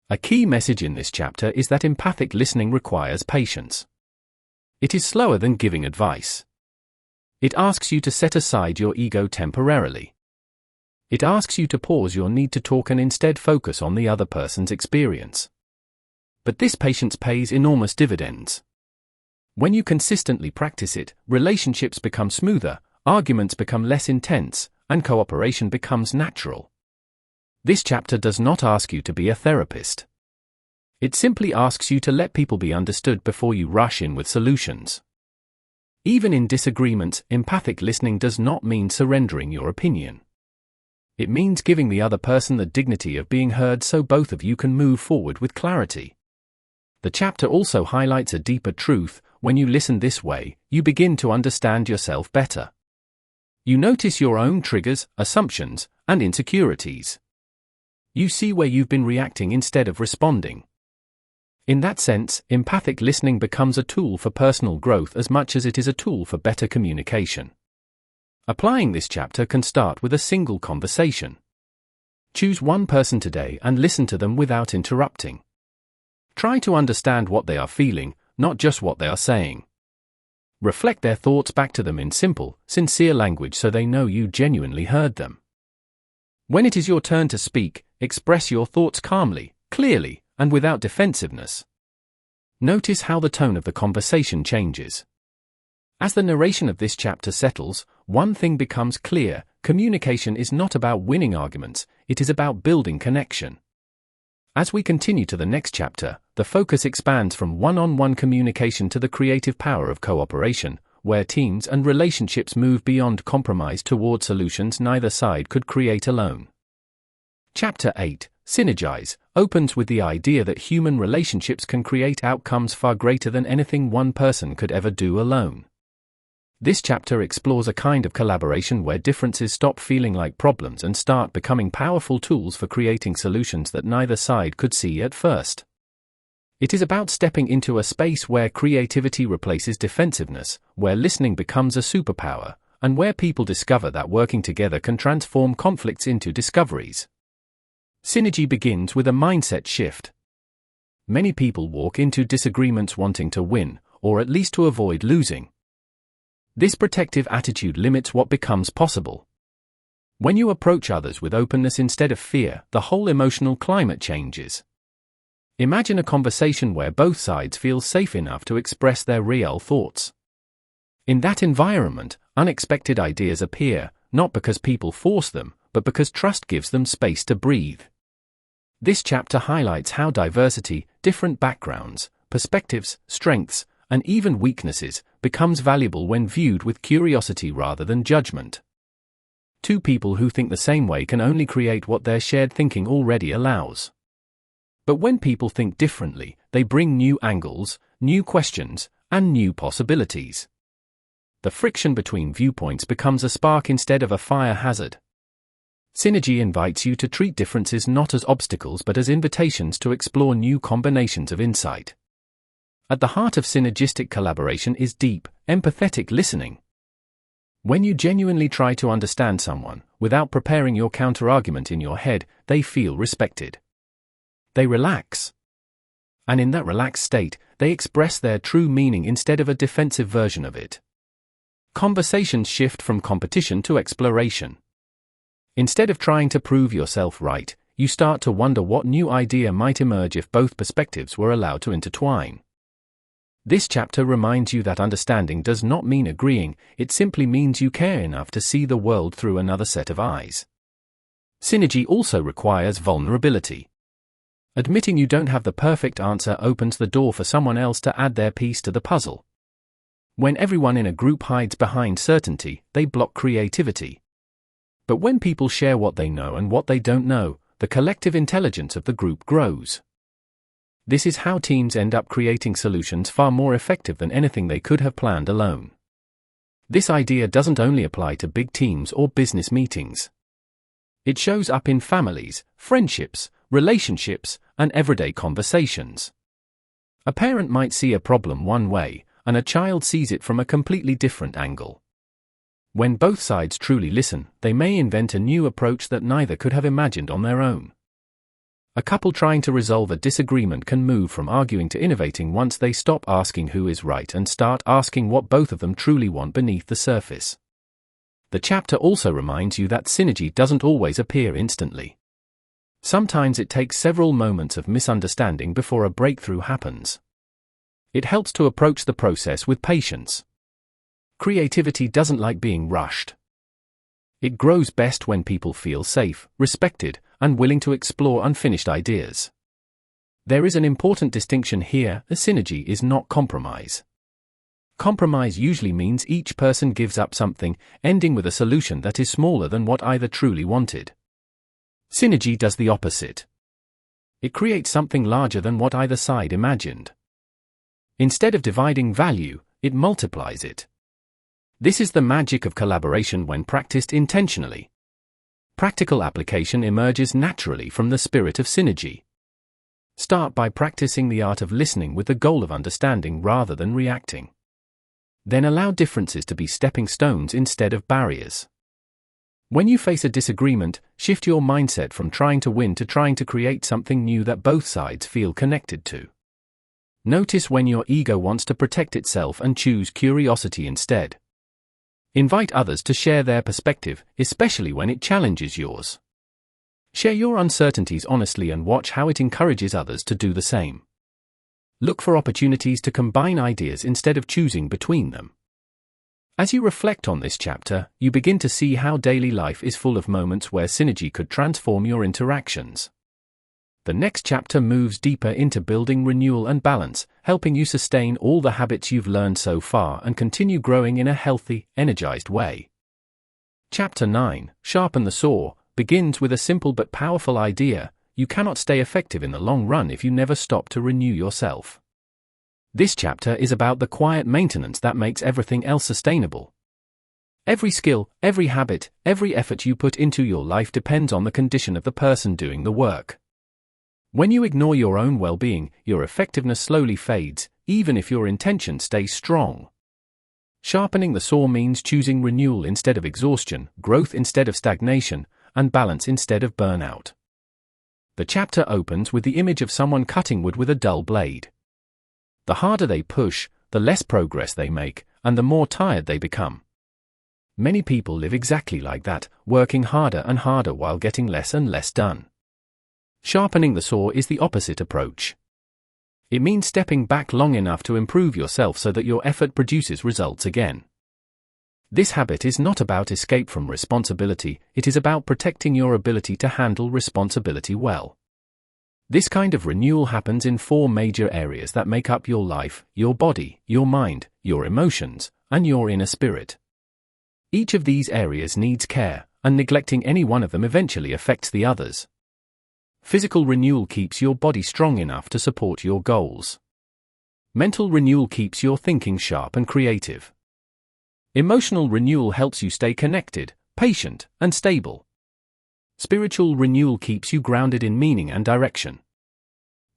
A key message in this chapter is that empathic listening requires patience. It is slower than giving advice. It asks you to set aside your ego temporarily. It asks you to pause your need to talk and instead focus on the other person's experience. But this patience pays enormous dividends. When you consistently practice it, relationships become smoother, arguments become less intense, and cooperation becomes natural. This chapter does not ask you to be a therapist. It simply asks you to let people be understood before you rush in with solutions. Even in disagreements, empathic listening does not mean surrendering your opinion. It means giving the other person the dignity of being heard so both of you can move forward with clarity. The chapter also highlights a deeper truth: when you listen this way, you begin to understand yourself better. You notice your own triggers, assumptions, and insecurities. You see where you've been reacting instead of responding. In that sense, empathic listening becomes a tool for personal growth as much as it is a tool for better communication. Applying this chapter can start with a single conversation. Choose one person today and listen to them without interrupting. Try to understand what they are feeling, not just what they are saying. Reflect their thoughts back to them in simple, sincere language so they know you genuinely heard them. When it is your turn to speak, express your thoughts calmly, clearly, and without defensiveness. Notice how the tone of the conversation changes. As the narration of this chapter settles, one thing becomes clear: communication is not about winning arguments, it is about building connection. As we continue to the next chapter, the focus expands from one-on-one communication to the creative power of cooperation, where teams and relationships move beyond compromise toward solutions neither side could create alone. Chapter 8, Synergize, opens with the idea that human relationships can create outcomes far greater than anything one person could ever do alone. This chapter explores a kind of collaboration where differences stop feeling like problems and start becoming powerful tools for creating solutions that neither side could see at first. It is about stepping into a space where creativity replaces defensiveness, where listening becomes a superpower, and where people discover that working together can transform conflicts into discoveries. Synergy begins with a mindset shift. Many people walk into disagreements wanting to win, or at least to avoid losing. This protective attitude limits what becomes possible. When you approach others with openness instead of fear, the whole emotional climate changes. Imagine a conversation where both sides feel safe enough to express their real thoughts. In that environment, unexpected ideas appear, not because people force them, but because trust gives them space to breathe. This chapter highlights how diversity, different backgrounds, perspectives, strengths, and even weaknesses, becomes valuable when viewed with curiosity rather than judgment. Two people who think the same way can only create what their shared thinking already allows. But when people think differently, they bring new angles, new questions, and new possibilities. The friction between viewpoints becomes a spark instead of a fire hazard. Synergy invites you to treat differences not as obstacles but as invitations to explore new combinations of insight. At the heart of synergistic collaboration is deep, empathetic listening. When you genuinely try to understand someone, without preparing your counterargument in your head, they feel respected. They relax. And in that relaxed state, they express their true meaning instead of a defensive version of it. Conversations shift from competition to exploration. Instead of trying to prove yourself right, you start to wonder what new idea might emerge if both perspectives were allowed to intertwine. This chapter reminds you that understanding does not mean agreeing, it simply means you care enough to see the world through another set of eyes. Synergy also requires vulnerability. Admitting you don't have the perfect answer opens the door for someone else to add their piece to the puzzle. When everyone in a group hides behind certainty, they block creativity. But when people share what they know and what they don't know, the collective intelligence of the group grows. This is how teams end up creating solutions far more effective than anything they could have planned alone. This idea doesn't only apply to big teams or business meetings. It shows up in families, friendships, relationships, and everyday conversations. A parent might see a problem one way, and a child sees it from a completely different angle. When both sides truly listen, they may invent a new approach that neither could have imagined on their own. A couple trying to resolve a disagreement can move from arguing to innovating once they stop asking who is right and start asking what both of them truly want beneath the surface. The chapter also reminds you that synergy doesn't always appear instantly. Sometimes it takes several moments of misunderstanding before a breakthrough happens. It helps to approach the process with patience. Creativity doesn't like being rushed. It grows best when people feel safe, respected, and willing to explore unfinished ideas. There is an important distinction here: a synergy is not compromise. Compromise usually means each person gives up something, ending with a solution that is smaller than what either truly wanted. Synergy does the opposite. It creates something larger than what either side imagined. Instead of dividing value, it multiplies it. This is the magic of collaboration when practiced intentionally. Practical application emerges naturally from the spirit of synergy. Start by practicing the art of listening with the goal of understanding rather than reacting. Then allow differences to be stepping stones instead of barriers. When you face a disagreement, shift your mindset from trying to win to trying to create something new that both sides feel connected to. Notice when your ego wants to protect itself and choose curiosity instead. Invite others to share their perspective, especially when it challenges yours. Share your uncertainties honestly and watch how it encourages others to do the same. Look for opportunities to combine ideas instead of choosing between them. As you reflect on this chapter, you begin to see how daily life is full of moments where synergy could transform your interactions. The next chapter moves deeper into building renewal and balance, helping you sustain all the habits you've learned so far and continue growing in a healthy, energized way. Chapter 9, Sharpen the Saw, begins with a simple but powerful idea: you cannot stay effective in the long run if you never stop to renew yourself. This chapter is about the quiet maintenance that makes everything else sustainable. Every skill, every habit, every effort you put into your life depends on the condition of the person doing the work. When you ignore your own well-being, your effectiveness slowly fades, even if your intention stays strong. Sharpening the saw means choosing renewal instead of exhaustion, growth instead of stagnation, and balance instead of burnout. The chapter opens with the image of someone cutting wood with a dull blade. The harder they push, the less progress they make, and the more tired they become. Many people live exactly like that, working harder and harder while getting less and less done. Sharpening the saw is the opposite approach. It means stepping back long enough to improve yourself so that your effort produces results again. This habit is not about escape from responsibility, it is about protecting your ability to handle responsibility well. This kind of renewal happens in 4 major areas that make up your life: your body, your mind, your emotions, and your inner spirit. Each of these areas needs care, and neglecting any one of them eventually affects the others. Physical renewal keeps your body strong enough to support your goals. Mental renewal keeps your thinking sharp and creative. Emotional renewal helps you stay connected, patient, and stable. Spiritual renewal keeps you grounded in meaning and direction.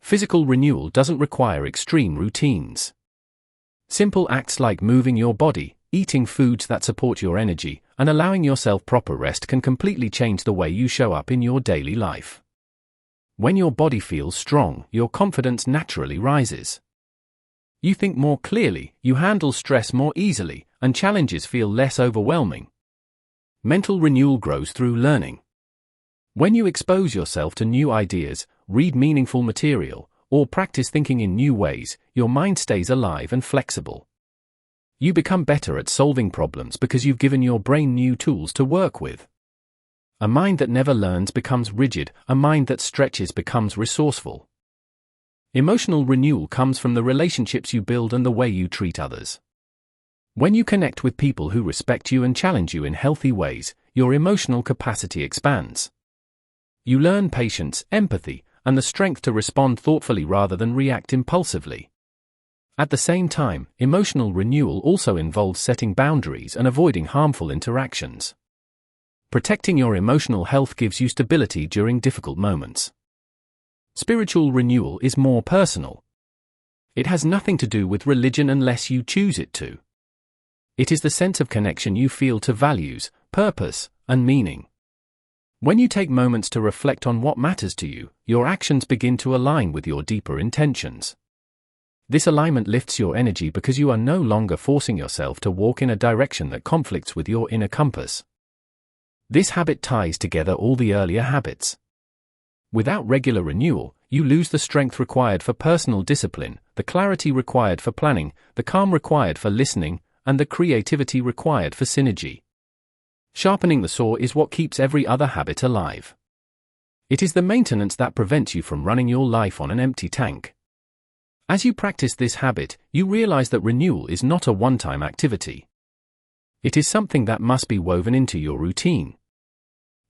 Physical renewal doesn't require extreme routines. Simple acts like moving your body, eating foods that support your energy, and allowing yourself proper rest can completely change the way you show up in your daily life. When your body feels strong, your confidence naturally rises. You think more clearly, you handle stress more easily, and challenges feel less overwhelming. Mental renewal grows through learning. When you expose yourself to new ideas, read meaningful material, or practice thinking in new ways, your mind stays alive and flexible. You become better at solving problems because you've given your brain new tools to work with. A mind that never learns becomes rigid, a mind that stretches becomes resourceful. Emotional renewal comes from the relationships you build and the way you treat others. When you connect with people who respect you and challenge you in healthy ways, your emotional capacity expands. You learn patience, empathy, and the strength to respond thoughtfully rather than react impulsively. At the same time, emotional renewal also involves setting boundaries and avoiding harmful interactions. Protecting your emotional health gives you stability during difficult moments. Spiritual renewal is more personal. It has nothing to do with religion unless you choose it to. It is the sense of connection you feel to values, purpose, and meaning. When you take moments to reflect on what matters to you, your actions begin to align with your deeper intentions. This alignment lifts your energy because you are no longer forcing yourself to walk in a direction that conflicts with your inner compass. This habit ties together all the earlier habits. Without regular renewal, you lose the strength required for personal discipline, the clarity required for planning, the calm required for listening, and the creativity required for synergy. Sharpening the saw is what keeps every other habit alive. It is the maintenance that prevents you from running your life on an empty tank. As you practice this habit, you realize that renewal is not a one-time activity. It is something that must be woven into your routine.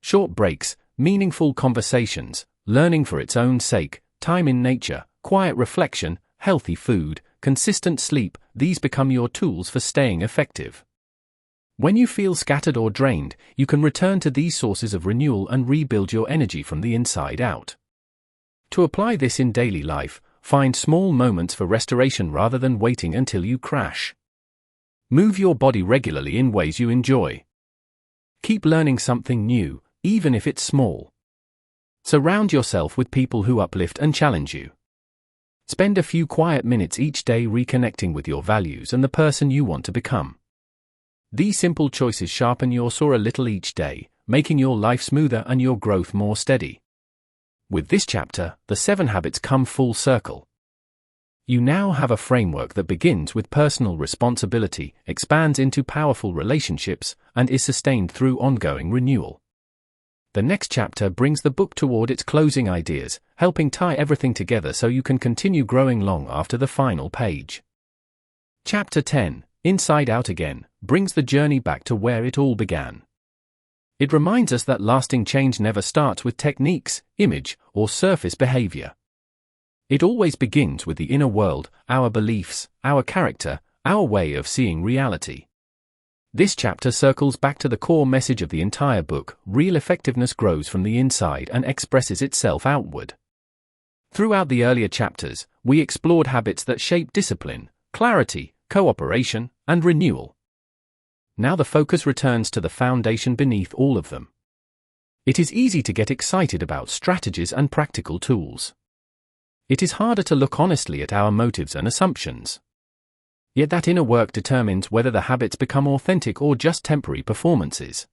Short breaks, meaningful conversations, learning for its own sake, time in nature, quiet reflection, healthy food, consistent sleep, these become your tools for staying effective. When you feel scattered or drained, you can return to these sources of renewal and rebuild your energy from the inside out. To apply this in daily life, find small moments for restoration rather than waiting until you crash. Move your body regularly in ways you enjoy. Keep learning something new, even if it's small. Surround yourself with people who uplift and challenge you. Spend a few quiet minutes each day reconnecting with your values and the person you want to become. These simple choices sharpen your saw a little each day, making your life smoother and your growth more steady. With this chapter, the 7 habits come full circle. You now have a framework that begins with personal responsibility, expands into powerful relationships, and is sustained through ongoing renewal. The next chapter brings the book toward its closing ideas, helping tie everything together so you can continue growing long after the final page. Chapter 10, Inside Out Again, brings the journey back to where it all began. It reminds us that lasting change never starts with techniques, image, or surface behavior. It always begins with the inner world, our beliefs, our character, our way of seeing reality. This chapter circles back to the core message of the entire book: real effectiveness grows from the inside and expresses itself outward. Throughout the earlier chapters, we explored habits that shape discipline, clarity, cooperation, and renewal. Now the focus returns to the foundation beneath all of them. It is easy to get excited about strategies and practical tools. It is harder to look honestly at our motives and assumptions. Yet that inner work determines whether the habits become authentic or just temporary performances.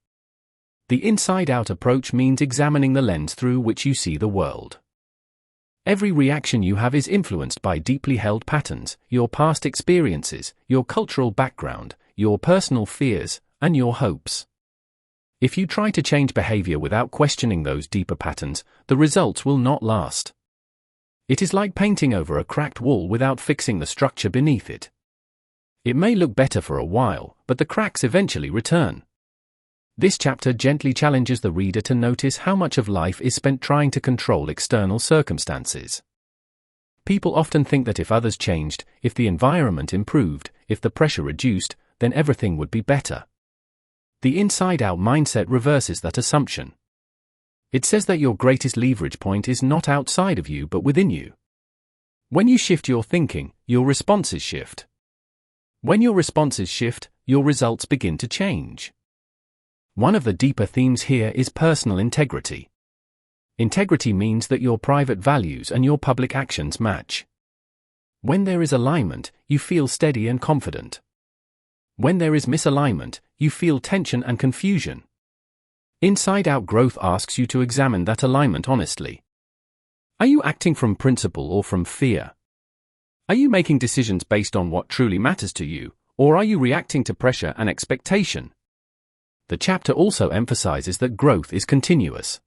The inside-out approach means examining the lens through which you see the world. Every reaction you have is influenced by deeply held patterns, your past experiences, your cultural background, your personal fears, and your hopes. If you try to change behavior without questioning those deeper patterns, the results will not last. It is like painting over a cracked wall without fixing the structure beneath it. It may look better for a while, but the cracks eventually return. This chapter gently challenges the reader to notice how much of life is spent trying to control external circumstances. People often think that if others changed, if the environment improved, if the pressure reduced, then everything would be better. The inside-out mindset reverses that assumption. It says that your greatest leverage point is not outside of you but within you. When you shift your thinking, your responses shift. When your responses shift, your results begin to change. One of the deeper themes here is personal integrity. Integrity means that your private values and your public actions match. When there is alignment, you feel steady and confident. When there is misalignment, you feel tension and confusion. Inside-out growth asks you to examine that alignment honestly. Are you acting from principle or from fear? Are you making decisions based on what truly matters to you, or are you reacting to pressure and expectation? The chapter also emphasizes that growth is continuous.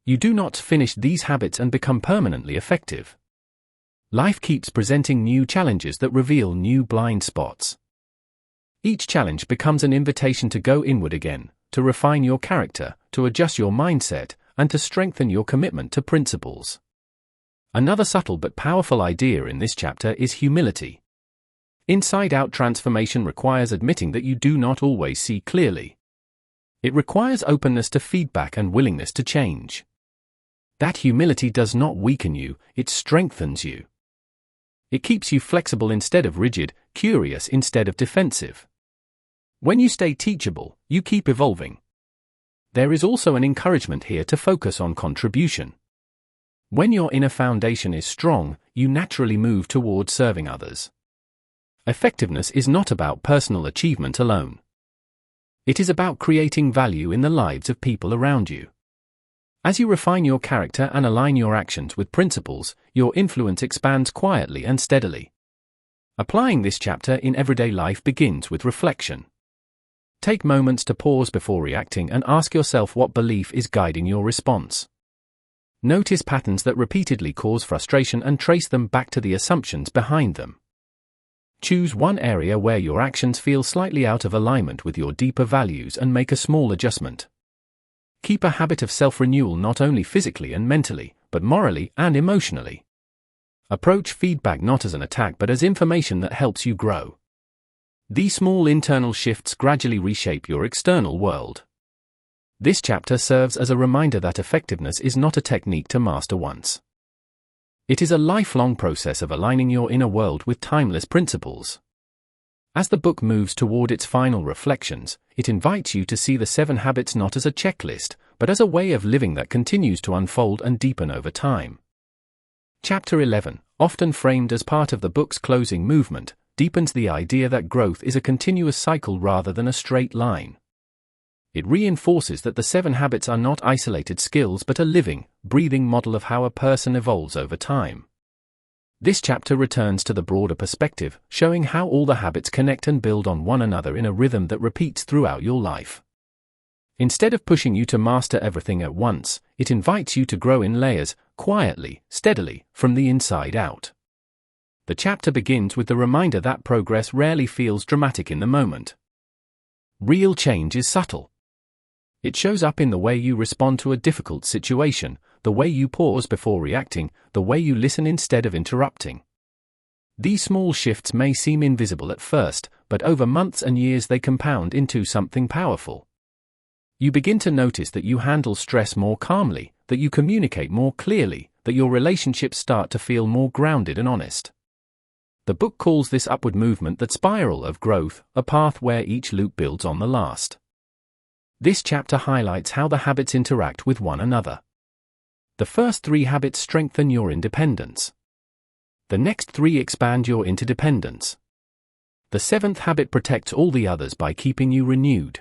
You do not finish these habits and become permanently effective. Life keeps presenting new challenges that reveal new blind spots. Each challenge becomes an invitation to go inward again, to refine your character, to adjust your mindset, and to strengthen your commitment to principles. Another subtle but powerful idea in this chapter is humility. Inside-out transformation requires admitting that you do not always see clearly. It requires openness to feedback and willingness to change. That humility does not weaken you, it strengthens you. It keeps you flexible instead of rigid, curious instead of defensive. When you stay teachable, you keep evolving. There is also an encouragement here to focus on contribution. When your inner foundation is strong, you naturally move towards serving others. Effectiveness is not about personal achievement alone. It is about creating value in the lives of people around you. As you refine your character and align your actions with principles, your influence expands quietly and steadily. Applying this chapter in everyday life begins with reflection. Take moments to pause before reacting and ask yourself what belief is guiding your response. Notice patterns that repeatedly cause frustration and trace them back to the assumptions behind them. Choose one area where your actions feel slightly out of alignment with your deeper values and make a small adjustment. Keep a habit of self-renewal not only physically and mentally, but morally and emotionally. Approach feedback not as an attack but as information that helps you grow. These small internal shifts gradually reshape your external world. This chapter serves as a reminder that effectiveness is not a technique to master once. It is a lifelong process of aligning your inner world with timeless principles. As the book moves toward its final reflections, it invites you to see the 7 habits not as a checklist, but as a way of living that continues to unfold and deepen over time. Chapter 11, often framed as part of the book's closing movement, deepens the idea that growth is a continuous cycle rather than a straight line. It reinforces that the 7 habits are not isolated skills but a living, breathing model of how a person evolves over time. This chapter returns to the broader perspective, showing how all the habits connect and build on one another in a rhythm that repeats throughout your life. Instead of pushing you to master everything at once, it invites you to grow in layers, quietly, steadily, from the inside out. The chapter begins with the reminder that progress rarely feels dramatic in the moment. Real change is subtle. It shows up in the way you respond to a difficult situation, the way you pause before reacting, the way you listen instead of interrupting. These small shifts may seem invisible at first, but over months and years they compound into something powerful. You begin to notice that you handle stress more calmly, that you communicate more clearly, that your relationships start to feel more grounded and honest. The book calls this upward movement the spiral of growth, a path where each loop builds on the last. This chapter highlights how the habits interact with one another. The first 3 habits strengthen your independence. The next 3 expand your interdependence. The 7th habit protects all the others by keeping you renewed.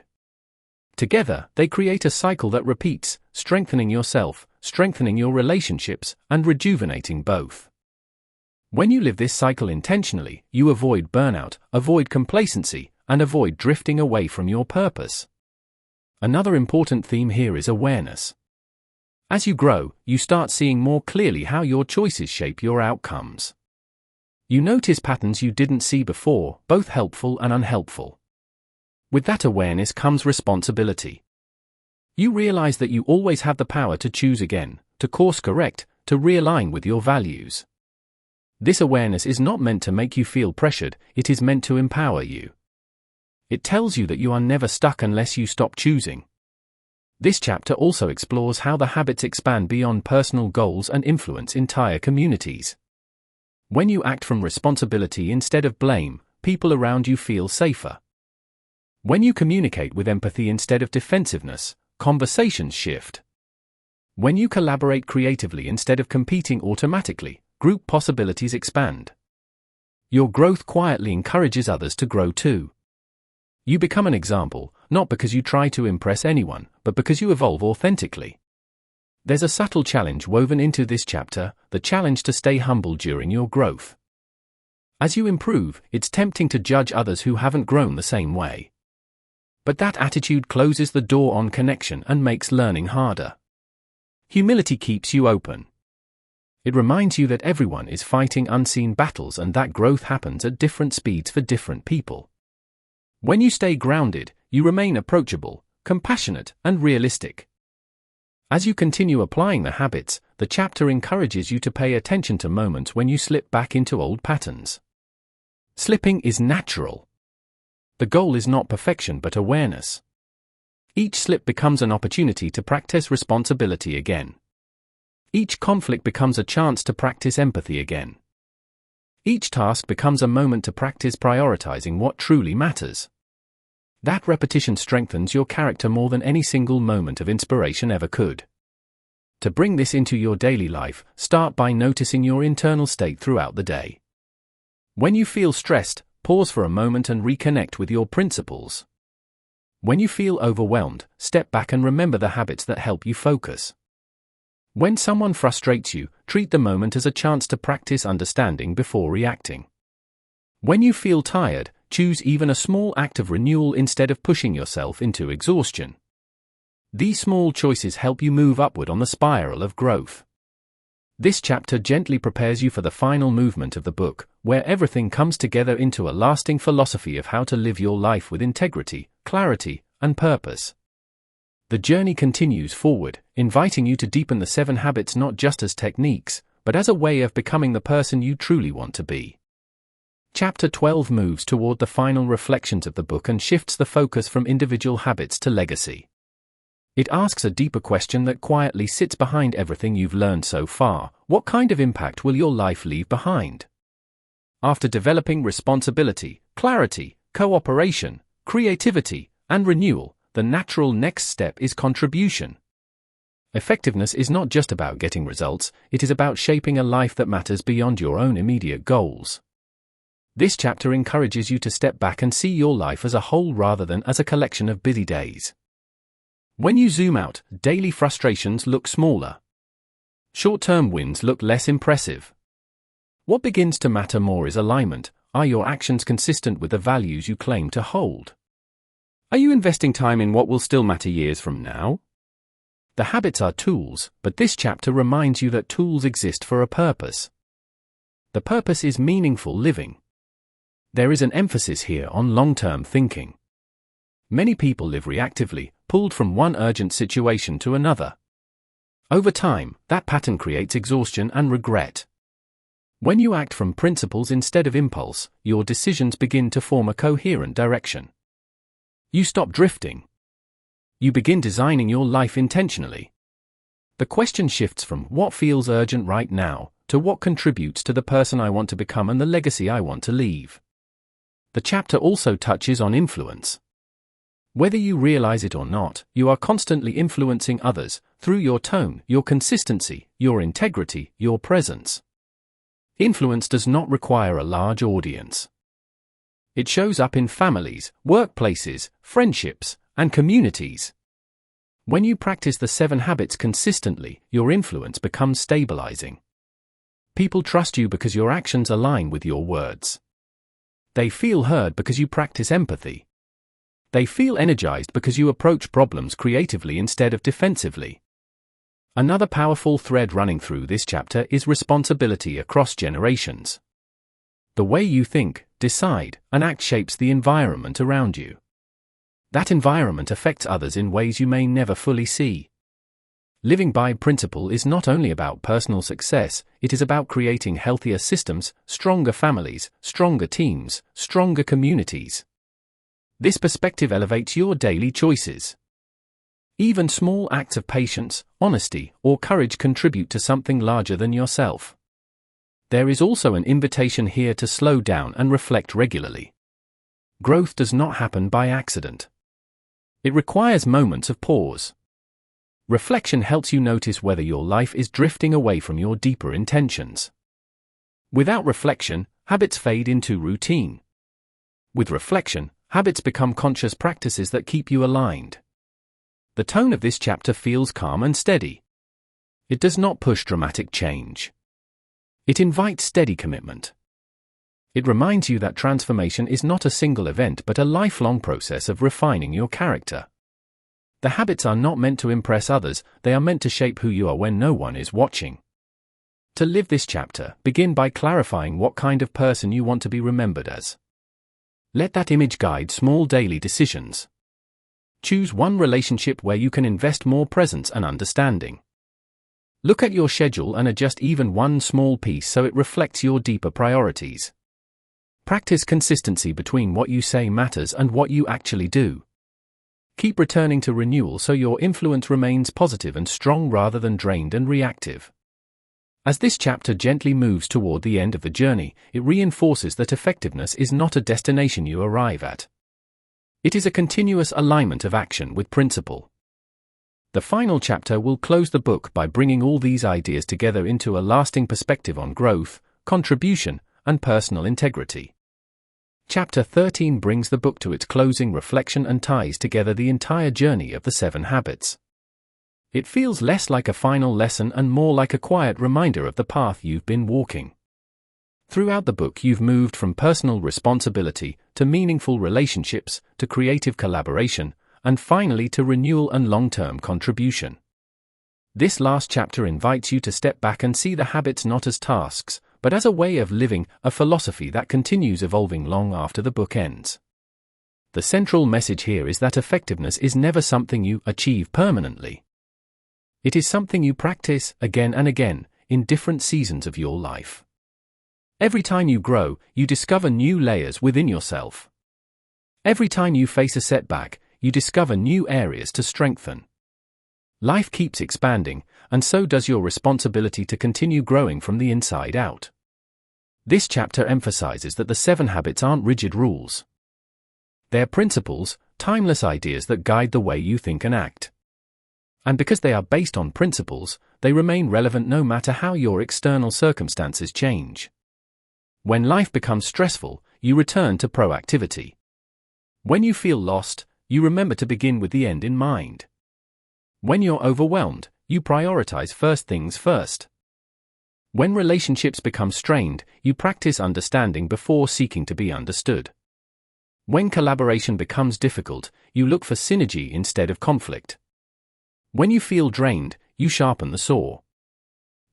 Together, they create a cycle that repeats, strengthening yourself, strengthening your relationships, and rejuvenating both. When you live this cycle intentionally, you avoid burnout, avoid complacency, and avoid drifting away from your purpose. Another important theme here is awareness. As you grow, you start seeing more clearly how your choices shape your outcomes. You notice patterns you didn't see before, both helpful and unhelpful. With that awareness comes responsibility. You realize that you always have the power to choose again, to course correct, to realign with your values. This awareness is not meant to make you feel pressured, it is meant to empower you. It tells you that you are never stuck unless you stop choosing. This chapter also explores how the habits expand beyond personal goals and influence entire communities. When you act from responsibility instead of blame, people around you feel safer. When you communicate with empathy instead of defensiveness, conversations shift. When you collaborate creatively instead of competing automatically, group possibilities expand. Your growth quietly encourages others to grow too. You become an example, not because you try to impress anyone, but because you evolve authentically. There's a subtle challenge woven into this chapter, the challenge to stay humble during your growth. As you improve, it's tempting to judge others who haven't grown the same way. But that attitude closes the door on connection and makes learning harder. Humility keeps you open. It reminds you that everyone is fighting unseen battles and that growth happens at different speeds for different people. When you stay grounded, you remain approachable, compassionate, and realistic. As you continue applying the habits, the chapter encourages you to pay attention to moments when you slip back into old patterns. Slipping is natural. The goal is not perfection but awareness. Each slip becomes an opportunity to practice responsibility again. Each conflict becomes a chance to practice empathy again. Each task becomes a moment to practice prioritizing what truly matters. That repetition strengthens your character more than any single moment of inspiration ever could. To bring this into your daily life, start by noticing your internal state throughout the day. When you feel stressed, pause for a moment and reconnect with your principles. When you feel overwhelmed, step back and remember the habits that help you focus. When someone frustrates you, treat the moment as a chance to practice understanding before reacting. When you feel tired, choose even a small act of renewal instead of pushing yourself into exhaustion. These small choices help you move upward on the spiral of growth. This chapter gently prepares you for the final movement of the book, where everything comes together into a lasting philosophy of how to live your life with integrity, clarity, and purpose. The journey continues forward, inviting you to deepen the 7 habits not just as techniques, but as a way of becoming the person you truly want to be. Chapter 12 moves toward the final reflections of the book and shifts the focus from individual habits to legacy. It asks a deeper question that quietly sits behind everything you've learned so far: what kind of impact will your life leave behind? After developing responsibility, clarity, cooperation, creativity, and renewal, the natural next step is contribution. Effectiveness is not just about getting results, it is about shaping a life that matters beyond your own immediate goals. This chapter encourages you to step back and see your life as a whole rather than as a collection of busy days. When you zoom out, daily frustrations look smaller. Short-term wins look less impressive. What begins to matter more is alignment. Are your actions consistent with the values you claim to hold? Are you investing time in what will still matter years from now? The habits are tools, but this chapter reminds you that tools exist for a purpose. The purpose is meaningful living. There is an emphasis here on long-term thinking. Many people live reactively, pulled from one urgent situation to another. Over time, that pattern creates exhaustion and regret. When you act from principles instead of impulse, your decisions begin to form a coherent direction. You stop drifting. You begin designing your life intentionally. The question shifts from what feels urgent right now to what contributes to the person I want to become and the legacy I want to leave. The chapter also touches on influence. Whether you realize it or not, you are constantly influencing others through your tone, your consistency, your integrity, your presence. Influence does not require a large audience. It shows up in families, workplaces, friendships, and communities. When you practice the 7 habits consistently, your influence becomes stabilizing. People trust you because your actions align with your words. They feel heard because you practice empathy. They feel energized because you approach problems creatively instead of defensively. Another powerful thread running through this chapter is responsibility across generations. The way you think, decide, and act shapes the environment around you. That environment affects others in ways you may never fully see. Living by principle is not only about personal success, it is about creating healthier systems, stronger families, stronger teams, stronger communities. This perspective elevates your daily choices. Even small acts of patience, honesty, or courage contribute to something larger than yourself. There is also an invitation here to slow down and reflect regularly. Growth does not happen by accident. It requires moments of pause. Reflection helps you notice whether your life is drifting away from your deeper intentions. Without reflection, habits fade into routine. With reflection, habits become conscious practices that keep you aligned. The tone of this chapter feels calm and steady. It does not push dramatic change. It invites steady commitment. It reminds you that transformation is not a single event but a lifelong process of refining your character. The habits are not meant to impress others, they are meant to shape who you are when no one is watching. To live this chapter, begin by clarifying what kind of person you want to be remembered as. Let that image guide small daily decisions. Choose one relationship where you can invest more presence and understanding. Look at your schedule and adjust even one small piece so it reflects your deeper priorities. Practice consistency between what you say matters and what you actually do. Keep returning to renewal so your influence remains positive and strong rather than drained and reactive. As this chapter gently moves toward the end of the journey, it reinforces that effectiveness is not a destination you arrive at. It is a continuous alignment of action with principle. The final chapter will close the book by bringing all these ideas together into a lasting perspective on growth, contribution, and personal integrity. Chapter 13 brings the book to its closing reflection and ties together the entire journey of the 7 habits. It feels less like a final lesson and more like a quiet reminder of the path you've been walking. Throughout the book, you've moved from personal responsibility to meaningful relationships to creative collaboration, and finally to renewal and long-term contribution. This last chapter invites you to step back and see the habits not as tasks, but as a way of living, a philosophy that continues evolving long after the book ends. The central message here is that effectiveness is never something you achieve permanently. It is something you practice again and again, in different seasons of your life. Every time you grow, you discover new layers within yourself. Every time you face a setback, you discover new areas to strengthen. Life keeps expanding, and so does your responsibility to continue growing from the inside out. This chapter emphasizes that the 7 habits aren't rigid rules. They're principles, timeless ideas that guide the way you think and act. And because they are based on principles, they remain relevant no matter how your external circumstances change. When life becomes stressful, you return to proactivity. When you feel lost, you remember to begin with the end in mind. When you're overwhelmed, you prioritize first things first. When relationships become strained, you practice understanding before seeking to be understood. When collaboration becomes difficult, you look for synergy instead of conflict. When you feel drained, you sharpen the saw.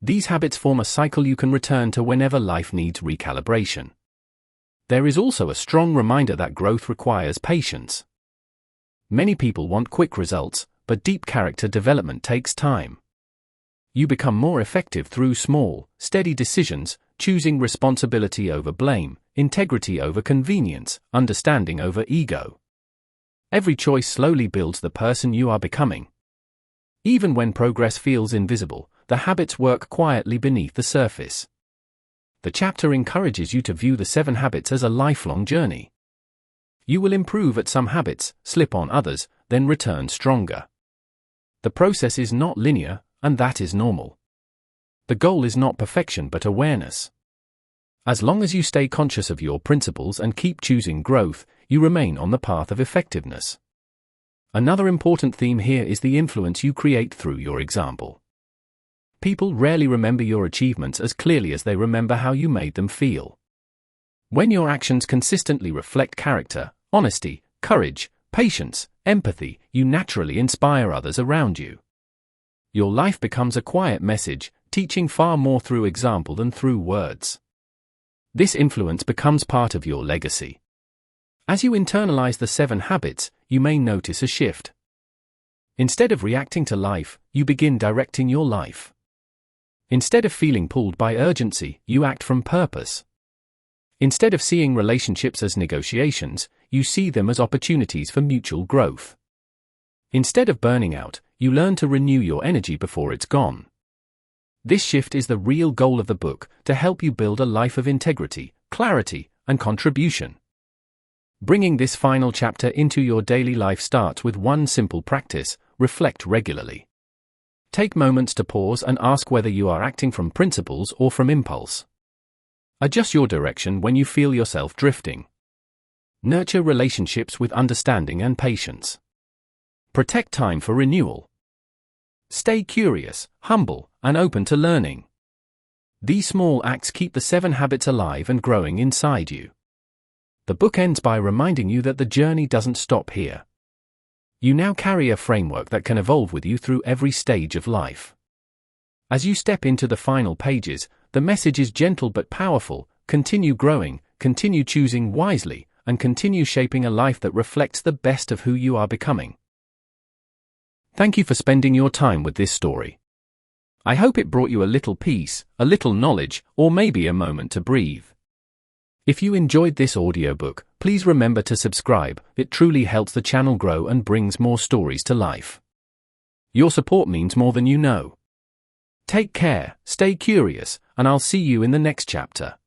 These habits form a cycle you can return to whenever life needs recalibration. There is also a strong reminder that growth requires patience. Many people want quick results, but deep character development takes time. You become more effective through small, steady decisions, choosing responsibility over blame, integrity over convenience, understanding over ego. Every choice slowly builds the person you are becoming. Even when progress feels invisible, the habits work quietly beneath the surface. The chapter encourages you to view the 7 habits as a lifelong journey. You will improve at some habits, slip on others, then return stronger. The process is not linear, and that is normal. The goal is not perfection but awareness. As long as you stay conscious of your principles and keep choosing growth, you remain on the path of effectiveness. Another important theme here is the influence you create through your example. People rarely remember your achievements as clearly as they remember how you made them feel. When your actions consistently reflect character, honesty, courage, patience, empathy, you naturally inspire others around you. Your life becomes a quiet message, teaching far more through example than through words. This influence becomes part of your legacy. As you internalize the 7 habits, you may notice a shift. Instead of reacting to life, you begin directing your life. Instead of feeling pulled by urgency, you act from purpose. Instead of seeing relationships as negotiations, you see them as opportunities for mutual growth. Instead of burning out, you learn to renew your energy before it's gone. This shift is the real goal of the book, to help you build a life of integrity, clarity, and contribution. Bringing this final chapter into your daily life starts with one simple practice: reflect regularly. Take moments to pause and ask whether you are acting from principles or from impulse. Adjust your direction when you feel yourself drifting. Nurture relationships with understanding and patience. Protect time for renewal. Stay curious, humble, and open to learning. These small acts keep the 7 habits alive and growing inside you. The book ends by reminding you that the journey doesn't stop here. You now carry a framework that can evolve with you through every stage of life. As you step into the final pages, the message is gentle but powerful: continue growing, continue choosing wisely, and continue shaping a life that reflects the best of who you are becoming. Thank you for spending your time with this story. I hope it brought you a little peace, a little knowledge, or maybe a moment to breathe. If you enjoyed this audiobook, please remember to subscribe. It truly helps the channel grow and brings more stories to life. Your support means more than you know. Take care, stay curious, and I'll see you in the next chapter.